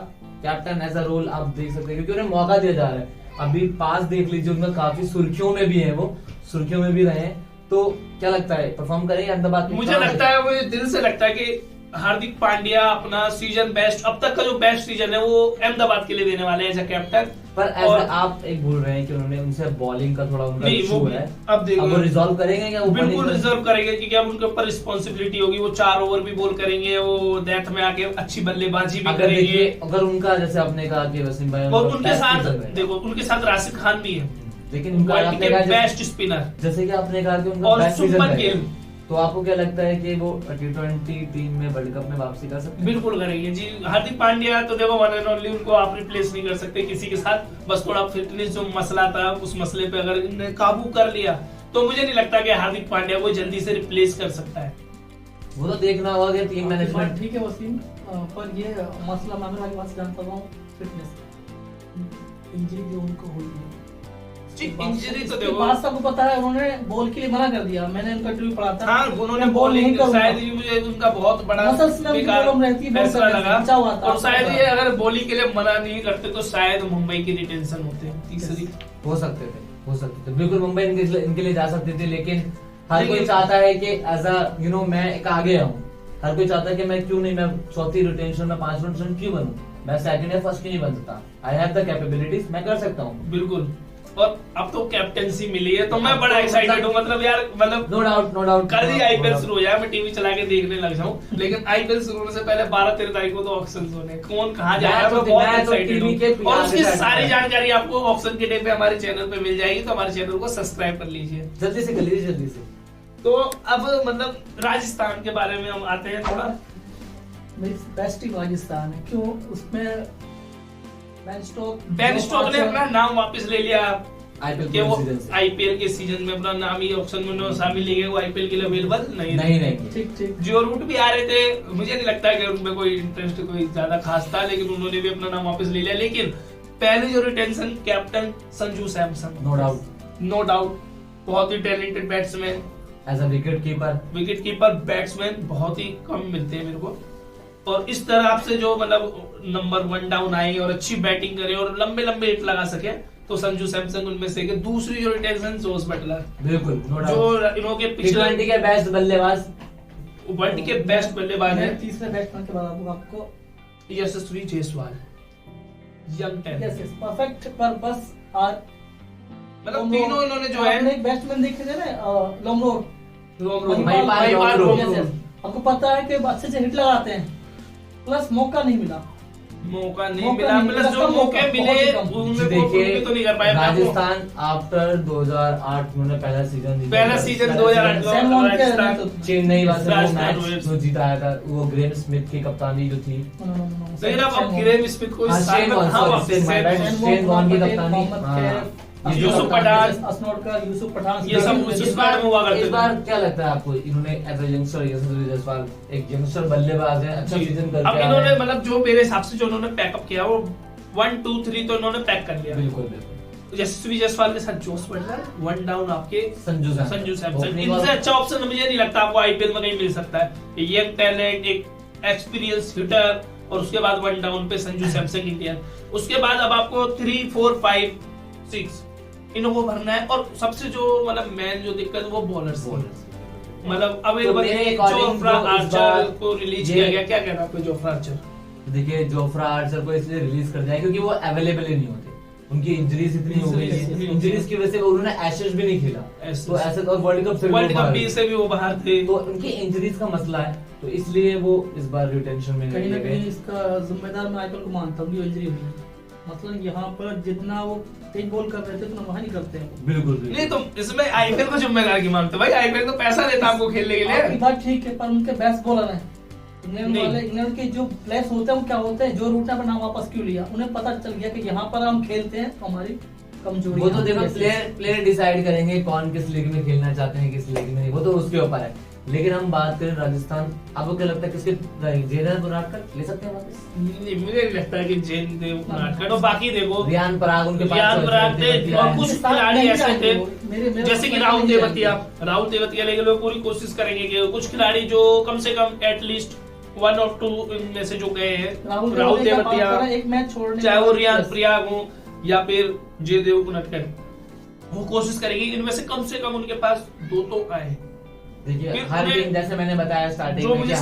A: captain as a role आप देख सकते हैं, क्योंकि उन्हें मौका दिया जा रहा है। अभी पास देख लीजिए, उनका काफी सुर्खियों में भी है, वो सुर्खियों में भी रहे हैं। तो क्या लगता है परफॉर्म करेंगे अहमदाबाद?
B: मुझे लगता है, मुझे दिल से लगता है कि हार्दिक पांड्या अपना सीजन बेस्ट, अब तक का जो बेस्ट सीजन है वो अहमदाबाद के लिए देने वाले हैं एज अ कैप्टन।
A: पर आप एक बोल रहे हैं कि उन्होंने उनसे बॉलिंग का थोड़ा उनका इशू है।
B: अब देखो
A: वो रिजॉल्व करेंगे या
B: बिल्कुल रिजॉल्व करेंगे, क्योंकि अब उनके ऊपर रिस्पॉन्सिबिलिटी होगी। वो 4 ओवर भी बॉल करेंगे, वो डेथ में आके अच्छी बल्लेबाजी भी करेंगे।
A: अगर उनका जैसे आपने कहा कि वसीम भाई,
B: और उनके साथ देखो उनके साथ राशिद खान भी है,
A: लेकिन
B: बेस्ट स्पिनर,
A: जैसे कि आपने कहा कि उनका बेस्ट सीजन है। तो आपको क्या लगता है कि वो T20 टीम में वर्ल्ड कप में वापसी कर सकते हैं?
B: बिल्कुल करेंगे जी। हार्दिक पांड्या तो देखो वन एंड ओनली, उनको आप रिप्लेस नहीं कर सकते किसी के साथ। बस थोड़ा फिटनेस जो मसला था, उस मसले पे अगर इन्हें काबू कर लिया तो मुझे नहीं लगता कि हार्दिक पांड्या को जल्दी से रिप्लेस कर सकता है।
A: वो तो देखना होगा कि टीम मैनेजमेंट।
C: ठीक है वसीम, पर ये मसला मामला की बात जानता हूँ, फिटनेस इंजरी जो उनको हुई है,
B: इंजरी तो देखो
C: बात सबको पता है। उन्होंने बॉल के लिए मना कर दिया, मैंने उनका इंटरव्यू पढ़ा था।
B: हाँ उन्होंने बॉलिंग शायद मुझे उनका बहुत बड़ा फैसला लगा। और शायद ये अगर बॉलिंग के लिए मना नहीं करते तो शायद मुंबई की रिटेंशन होते तीसरी हो सकते
A: थे। बिल्कुल मुंबई इनके लिए जा सकते थे, लेकिन हर कोई चाहता है कि एज अ मैं एक आगे आऊँ। हर कोई चाहता है कि मैं क्यों नहीं, मैं चौथी रिटेंशन में 5 रिटेंशन क्यों बनूं, मैं सेकंड या फर्स्ट क्यों नहीं बन सकता। आई हैव द कैपेबिलिटीज, मैं कर सकता हूँ।
B: बिल्कुल और अब तो कैप्टेंसी मिली है, तो मैं बड़ा एक्साइटेड हूँ। मतलब यार, मतलब
A: नो डाउट
B: कल ही आईपीएल शुरू हो जाए, मैं टीवी चला के देखने लग जाऊं। लेकिन आईपीएल शुरू होने से पहले 12-13 तारीख को तो ऑक्शन होने, कौन कहाँ जाएगा, मैं बहुत एक्साइटेड हूँ। और उसकी सारी जानकारी आपको ऑक्शन के डे पे हमारे चैनल पे मिल जाएगी, तो हमारे चैनल को सब्सक्राइब कर लीजिए,
A: जल्दी से कर लीजिए, जल्दी से।
B: तो अब मतलब राजस्थान के बारे में हम आते हैं थोड़ा।
C: मेरी बेस्ट ही राजस्थान है, क्यों? उसमें
B: बेन स्टोक ने अपना नाम वापस ले लिया कि वो
A: सीजन से।
B: आईपीएल के सीजन में अपना नाम ही ऑक्शन में उन्होंने शामिल ले गए, वो आईपीएल के लिए अवेलेबल नहीं।
C: ठीक
B: जो रूट भी आ रहे थे, मुझे नहीं लगता कि उनमें कोई इंटरेस्ट कोई ज्यादा खास था, लेकिन उन्होंने भी अपना नाम वापस ले लिया। लेकिन पहले जो retention, captain Sanju Samson, no doubt बहुत ही talented batsman,
A: as a wicket keeper
B: batsman बहुत ही कम मिलते हैं मेरे को। और इस तरह से जो मतलब नंबर 1 डाउन आए और अच्छी बैटिंग करे और लंबे लंबे हिट लगा सके, तो संजू सैमसन उनमें से। दूसरी जो रिटेंशन, जोस बटलर,
A: बिल्कुल
B: जो इन्होंने पिछले
A: के बेस्ट बल्लेबाज,
B: वर्ल्ड के बेस्ट बल्लेबाज है।
C: तीसरे बैट्समैन के बाद आपको
B: यशस्वी जायसवाल, यंग टैलेंट,
C: परफेक्ट। पर बस आज
B: मतलब तीनों इन्होंने जो है,
C: एक बैट्समैन देखे थे ना, लोमरोड,
B: महिपाल,
C: आपको पता है कि अच्छे से हिट लगाते हैं, प्लस मौका नहीं मिला,
B: प्लस जो मौके मिले उनमें
A: देखिए
B: तो नहीं कर पाए।
A: राजस्थान आफ्टर 2008 उन्होंने पहला सीजन
B: 2008
A: चेन्नई मैच जो जीताया था, वो ग्रेम स्मिथ की कप्तानी जो थी।
B: लेकिन अब ग्रेम स्मिथ को
A: शेन वॉर्न की कप्तानी,
B: यूसुफ पठान,
C: यूसुफ पठान,
B: ये सब इस बार में हुआ करते थे।
A: इस बार क्या लगता है आपको, इन्होंने एज अ यंगस्टर यशस्वी जायसवाल एक यंगस्टर बल्लेबाज है, अच्छा सीजन करके
B: अब इन्होंने मतलब जो मेरे हिसाब से जो उन्होंने पैकअप किया, वो 1, 2, 3 तो इन्होंने पैक कर लिया।
A: बिल्कुल
B: यशस्वी जायसवाल के साथ जोस बटलर, 1 डाउन आपके
A: संजू
B: सैमसन। इनसे अच्छा ऑप्शन मुझे नहीं लगता आपको आईपीएल में कहीं मिल सकता है। यंग टैलेंट, एक एक्सपीरियंस हिटर, और उसके बाद 1 डाउन पे संजू सैमसन इंडियन। उसके बाद अब आपको 3, 4, 5, 6 इनको भरना है। और सबसे जो मतलब मेन जो दिक्कत, वो बॉलर्स मतलब अवेलेबल है। जोफ्रा आर्चर को रिलीज किया गया, क्या कहना आपको जोफ्रा आर्चर?
A: देखिए, जोफ्रा आर्चर को इसलिए रिलीज कर दिया क्योंकि वो अवेलेबल ही नहीं होते, उनकी इंजरीज इतनी हो गई थी, इंजरीज की वजह से उन्होंने एशेज भी नहीं खेला, तो ऐसे तो वर्ल्ड कप
B: से भी वो बाहर थे,
A: तो उनकी इंजरीज का मसला है, तो इसलिए वो इस बार रिटेंशन में
C: कहीं ना कहीं इसका जिम्मेदार मैं आईपीएल को मानता हूँ, इंजरी हुई। मतलब यहाँ पर जितना वो तेज बॉल कर रहे थे उतना वहाँ नहीं करते हैं।
A: बिल्कुल
B: नहीं, तो इसमें आईपीएल को जिम्मेदार की मानते भाई, आईपीएल तो पैसा देता आपको खेलने के लिए।
C: आपकी बात ठीक है, पर उनके बेस्ट बॉलर हैं इंग्लैंड के जो प्लेयर्स होते हैं, वो क्या होते हैं, जो रूट पर नाम वापस क्यों लिया, उन्हें पता चल गया कि यहाँ पर हम खेलते हैं तो हमारी कमजोरी।
A: वो तो देखो प्लेयर डिसाइड करेंगे कौन किस लीग में खेलना चाहते हैं, किस लीग में नहीं, वो तो उसके ऊपर है। लेकिन हम बात करें राजस्थान, आपको क्या लगता है किसके जयदेव गुनाटकर ले सकते हैं वापस?
B: नहीं, मुझे नहीं लगता है कि जयदेव गुनाटकर, तो बाकी देखो
A: रियान पराग, उनके पास
B: रियान पराग थे और कुछ खिलाड़ी ऐसे थे जैसे कि राहुल तेवतिया लेके लोग पूरी कोशिश करेंगे कि कुछ खिलाड़ी जो कम से कम एटलीस्ट 1 और 2 इनमें से जो गए हैं, राहुल तेवतिया,
C: एक मैच छोड़ने,
B: चाहे वो रियान पराग हो या फिर जयदेव गुनाटकर, वो कोशिश करेंगे इनमें से कम उनके पास 2 तो आए।
A: देखिए, हर टीम, जैसे मैंने बताया स्टार्टिंग में, कि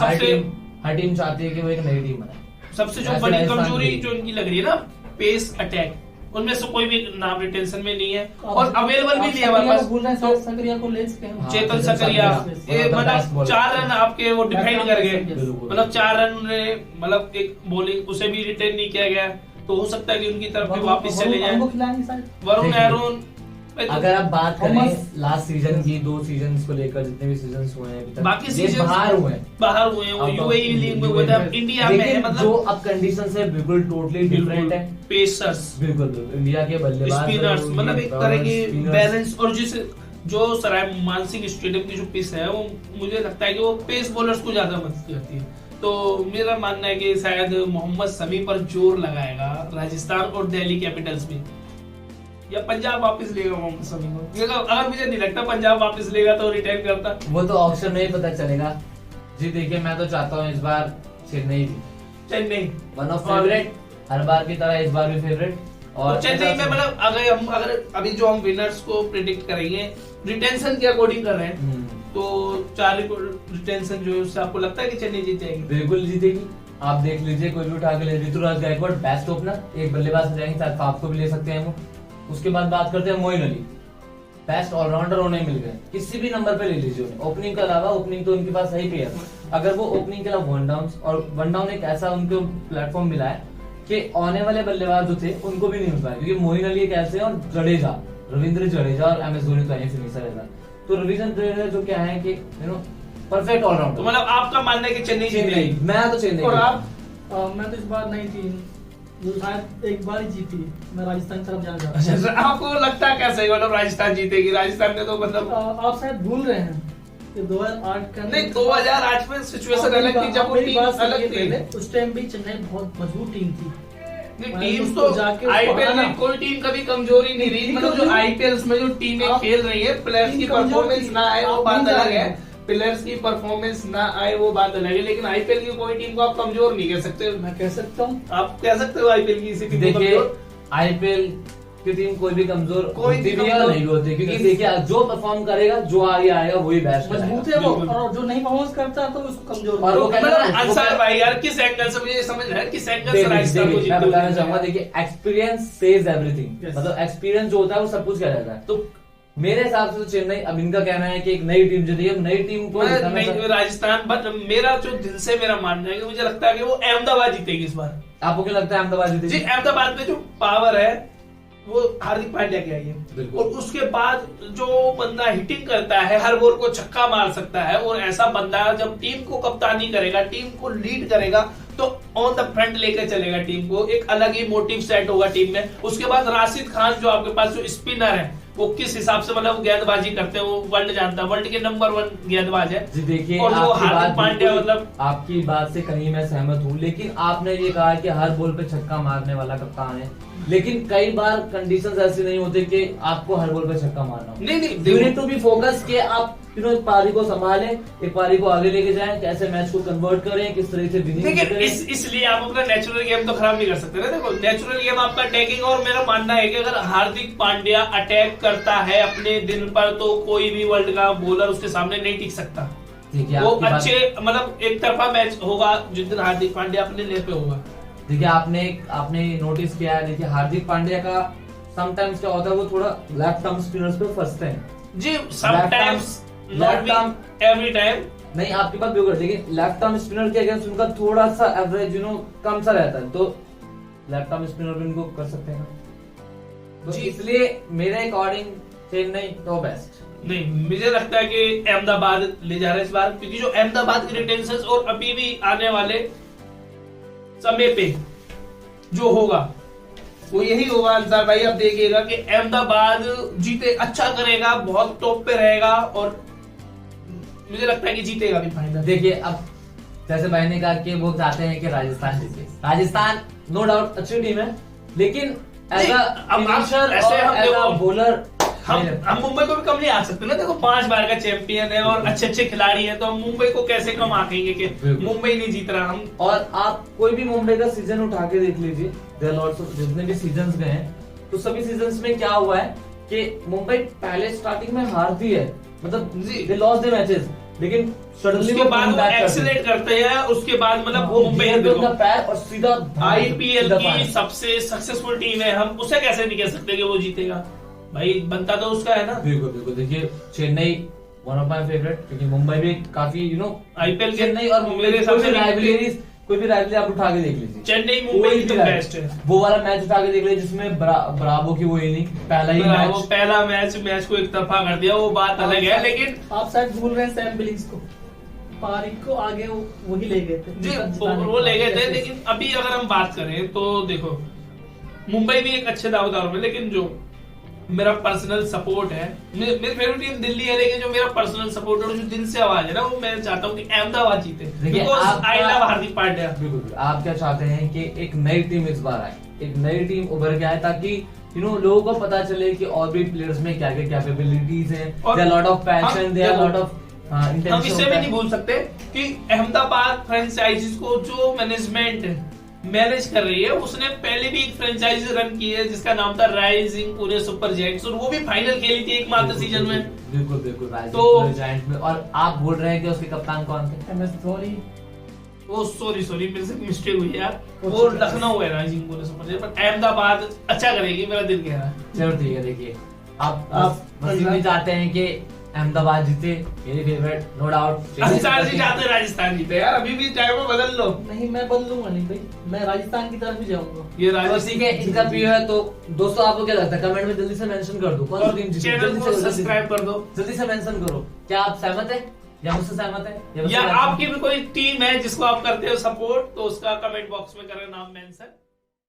A: हर टीम चाहती है कि वो एक नई टीम बनाए।
B: सबसे जो बड़ी कमजोरी जो इनकी लग रही है ना, पेस अटैक, उनमें से कोई भी नाम रिटेंशन में नहीं है और अवेलेबल भी नहीं है हमारे पास।
C: सकरिया को ले सकते हैं,
B: चेतन सकरिया, मतलब 4 रन आपके वो डिफेंड कर गए, मतलब 4 रन मतलब एक बॉलिंग उसे भी रिटेन नहीं किया गया, तो हो सकता है कि उनकी तरफ भी वापस चले जाए। वरुण एरोन,
A: अगर आप बात करें लास्ट सीजन की, 2 सीजन को लेकर जितने भी सीजन हुए हैं अभी तक,
B: बाकी सीजन
A: बाहर हुए हैं,
B: वो यूएई लीग में हुए थे, इंडिया में है, मतलब
A: जो अब कंडीशन है बिल्कुल टोटली डिफरेंट है।
B: पेसर्स
A: बिल्कुल इंडिया के बल्लेबाज,
B: स्पिनर्स, मतलब एक तरह की बैलेंस, और जो सराय मानसिंह स्टेडियम की जो पिच है, वो मुझे लगता है कि वो पेस बॉलर्स को ज्यादा मदद करती है। तो मेरा मानना है कि शायद मोहम्मद शमी पर जोर लगाएगा राजस्थान और दिल्ली कैपिटल्स भी, या पंजाब वापस लेगा मोहम्मद शमी को। अगर मुझे नहीं लगता पंजाब वापस लेगा तो रिटेन करता,
A: वो तो ऑक्शन में ही पता चलेगा जी। देखिए, मैं तो चाहता हूँ इस बार चेन्नई 1 ऑफ फेवरेट, हर बार की तरह इस बार भी फेवरेट। और
B: चेन्नई में मतलब अगर अभी जो हम विनर्स को प्रेडिक्ट करेंगे रिटेंशन के अकॉर्डिंग कर रहे हैं, तो 4 रिटेंशन जो है उससे आपको लगता है कि चेन्नई जीत जाएगी?
A: बिल्कुल जीतेगी। आप देख लीजिए, कोई भी उठा के ले, ऋतुराज गायकवाड़ बेस्ट ओपनर, एक बल्लेबाज जाएंगे, शायद आपको भी ले सकते हैं वो, उसके बाद बात करते हैं मोइन अली, बेस्ट ऑलराउंडर उन्हें मिल गए, किसी भी नंबर पे ले लीजिए उन्हें। ओपनिंग के अलावा, ओपनिंग तो उनके पास सही प्लेयर, अगर वो ओपनिंग के अलावा वन डाउन एक ऐसा उनको प्लेटफॉर्म मिला है कि आने वाले बल्लेबाज जो थे उनको भी नहीं मिल पाए, क्योंकि मोइन अली एक ऐसे हैं, और जडेजा, रविंद्र जडेजा और MS धोनी तो फिनिशर है। तो रविंद्र जडेजा जो क्या है कि परफेक्ट ऑलराउंडर।
B: तो मतलब आपका मानना है कि चेन्नई
A: चेन्नई, मैं तो चेन्नई।
C: और आप? मैं तो इस बार नहीं थी, जो शायद एक बार ही जीती, मैं राजस्थान की तरफ जाना चाहता हूँ।
B: आपको लगता है कैसे मतलब राजस्थान जीतेगी? राजस्थान ने तो मतलब
C: आप शायद भूल रहे हैं कि 2008 का
B: नहीं, 2008 में सिचुएशन अलग थी, जब वो टीम अलग थी।
C: उस टाइम भी चेन्नई बहुत मजबूत टीम थी।
B: टीम तो आईपीएल में कोई टीम कभी कमजोरी नहीं रही, मतलब जो आईपीएल में जो टीमें खेल रही है, प्लेयर्स की परफॉर्मेंस ना आए वो बात अलग है, प्लेयर्स की परफॉर्मेंस ना आए वो बात अलग है, लेकिन आईपीएल की कोई टीम को आप कमजोर नहीं कह सकते।
C: मैं कह सकता हूँ,
B: आप कह सकते हो आईपीएल की किसी टीम को
A: देखिए
B: कमजोर?
A: आईपीएल की टीम कोई भी कमजोर
B: कोई
A: होती
B: भी
A: भी है और
B: कमजोर
A: नहीं भी होती, क्योंकि देखिए जो परफॉर्म करेगा, जो आगे आएगा वही बेस्ट
C: मजबूत है वो, और जो नहीं परफॉर्मेंस करता तो उसको कमजोर।
A: और वो कहते हैं
B: मतलब
A: ना,
B: अंसार भाई यार किस एंगल से, मुझे समझ रहा है किस एंगल से राजस्थान को
A: मैं
B: जीतते
A: बताना
B: हुए?
A: चाहूंगा, देखिए एक्सपीरियंस सेज एवरीथिंग,
C: Yes.
A: मतलब एक्सपीरियंस जो होता है वो सब कुछ कह जाता है। तो मेरे हिसाब से तो चेन्नई, अब इनका कहना है कि एक नई टीम जो है, नई टीम को
B: नहीं राजस्थान, बट मेरा जो दिल से मेरा मानना है कि मुझे लगता है कि वो अहमदाबाद जीतेगी इस बार।
A: आपको क्या लगता है अहमदाबाद जीतेगी?
B: जी, अहमदाबाद में जो पावर है वो हार्दिक पांड्या की आई है,
A: बिल्कुल।
B: और उसके बाद जो बंदा हिटिंग करता है, हर बॉल को छक्का मार सकता है, और ऐसा बंदा जब टीम को कप्तानी करेगा, टीम को लीड करेगा, तो ऑन द फ्रंट लेकर चलेगा टीम को, एक अलग ही मोटिव सेट होगा टीम में। उसके बाद राशिद खान जो आपके पास जो स्पिनर है, वो किस हिसाब से मतलब गेंदबाजी करते हैं वो वर्ल्ड जानता है, वर्ल्ड के नंबर 1 गेंदबाज है
A: जी। देखिए
B: और वो हार्दिक पांड्या, मतलब
A: आपकी बात से कहीं मैं सहमत हूँ, लेकिन आपने ये कहा कि हर बॉल पे छक्का मारने वाला कप्तान है, लेकिन कई बार कंडीशंस ऐसी नहीं होती कि आपको हर बॉल पे छक्का मारना हो।
B: नहीं
A: you need to be focus कि आप एक पारी को संभालें, एक पारी को आगे लेके जाएं, कैसे मैच को कन्वर्ट करें, किस तरह से विनिंग
B: देखिए
A: करें।
B: इसलिए आप अपना नेचुरल गेम तो खराब नहीं कर सकते ना। देखो नेचुरल गेम आपका अटैकिंग, और मेरा मानना है कि अगर हार्दिक पांड्या अटैक करता है अपने दिन पर, तो कोई भी वर्ल्ड का बॉलर उसके सामने नहीं टिक सकता। वो अच्छे मतलब एक तरफा मैच होगा जिस दिन हार्दिक पांड्या अपने लेग पे होगा।
A: देखिए आपने नोटिस किया है, देखिए हार्दिक पांड्या का समटाइम्स क्या होता है, वो थोड़ा लेफ्ट आर्म स्पिनर्स पे फंसते हैं
B: जी, समटाइम्स नॉट एवरी टाइम।
A: नहीं, आपकी बात बिल्कुल, लेकिन लेफ्ट आर्म स्पिनर के अगेंस्ट उनका थोड़ा सा एवरेज कम सा रहता है, तो लेफ्ट आर्म स्पिनर भी उनको कर सकते हैं। तो इसलिए मेरे अकॉर्डिंग चेन्नई तो बेस्ट
B: नहीं, मुझे लगता है कि अहमदाबाद ले जा रहा है इस बार, क्योंकि जो अहमदाबाद की रिटेंशन और अभी भी आने वाले समय पे जो होगा वो यही होगा अंसार भाई। अब देखिएगा कि अहमदाबाद जीते, अच्छा करेगा, बहुत टॉप पे रहेगा, और मुझे लगता है कि जीतेगा भी फाइनल।
A: देखिए अब जैसे भाई ने कहा कि वो चाहते हैं कि राजस्थान जीते, राजस्थान नो डाउट अच्छी टीम है, लेकिन एज अ बॉलर
B: हम मुंबई को भी कम नहीं आ सकते ना। देखो 5 बार का चैंपियन है और अच्छे खिलाड़ी है, तो हम मुंबई को कैसे कम आकेंगे कि मुंबई नहीं जीत रहा हम।
A: और आप कोई भी मुंबई का सीजन उठा के देख लीजिए, जितने भी सीजन गए हैं, तो सभी सीजन में क्या हुआ है कि मुंबई पहले स्टार्टिंग में हारती है, मतलब दे लॉस्ट द मैचेस, लेकिन सडनली
B: उसके बाद वो एक्सीलेट करते हैं, उसके बाद मतलब मुंबई
A: अपना पैर और सीधा
B: आईपीएल की सबसे सक्सेसफुल टीम है, हम उसे कैसे नहीं कह सकते कि वो जीतेगा भाई, बनता तो उसका है ना।
A: बिल्कुल बिल्कुल। देखिए Chennai one of my favourite, क्योंकि मुंबई भी काफी
B: आईपीएल
A: चेन्नई और मुंबई कोई भी राइवलरी आप उठा के देख लीजिए,
B: चेन्नई मुंबई तो बेस्ट है।
A: वो वाला मैच उठा के देख लीजिए जिसमें ब्रावो की वो इनिंग
B: पहला मैच को एक तरफा कर दिया, वो बात अलग है, लेकिन
C: आप शायद भूल रहे हैं सैम बिलिंग्स को, पारी को आगे वही ले गए थे
B: जी, वो ले गए थे। लेकिन अभी अगर हम बात करें तो देखो मुंबई भी एक अच्छे दावेदार में, लेकिन जो मेरा पर्सनल सपोर्ट है, मेरी फेवरेट टीम दिल्ली है, लेकिन जो मेरा पर्सनल सपोर्ट है, जो दिल से आवाज है ना, वो मैं चाहता हूँ कि अहमदाबाद जीते, because I love Hardik Pandya.
A: बिल्कुल। आप क्या चाहते हैं कि एक नई टीम इस बार आए, एक नई टीम उभर के आए, ताकि लोगों को पता चले कि और भी प्लेयर्स में क्या क्या कैपेबिलिटीज हैं, there lot of passion, there lot of intention.
B: हम इससे भी नहीं भूल सकते कि अहमदाबाद फ्रेंचाइजीज को जो मैनेजमेंट मैनेज कर रही है, उसने पहले भी एक फ्रेंचाइजी रन की है जिसका नाम था राइजिंग पुणे सुपर जायंट्स, और वो भी फाइनल खेली थी एकमात्र सीजन में।
A: बिल्कुल बिल्कुल,
B: तो
A: जायंट में। और आप बोल रहे हैं कि उसके कप्तान कौन थे?
C: MS धोनी।
B: वो सॉरी मेरे से मिस्टेक हुई यार, वो लखनऊ है राइजिंग पुणे सुपर, पर अहमदाबाद अच्छा करेगी, मेरा दिल कह रहा है।
A: चलो ठीक है, देखिए आप वसीम भी चाहते हैं कि अहमदाबाद जीते, मेरी फेवरेट नो डाउट।
B: राजस्थान जी चाहते हैं राजस्थान जीते यार, अभी भी चाहे वो बदल लो।
C: नहीं मैं बदलूंगा नहीं भाई, मैं राजस्थान की तरफ ही जाऊंगा।
B: ये
A: तो
B: राजस्थान
A: ठीक है, इनका प्रिय है। तो दोस्तों आपको क्या लगता है, कमेंट में जल्दी से मेंशन कर दो कौन सी टीम जीती,
B: चैनल को सब्सक्राइब कर दो,
A: जल्दी से मेंशन करो। क्या आप सहमत है या मुझसे सहमत है,
B: या आपकी भी कोई टीम है जिसको आप करते हो सपोर्ट, तो उसका कमेंट बॉक्स में करें नाम मेंशन।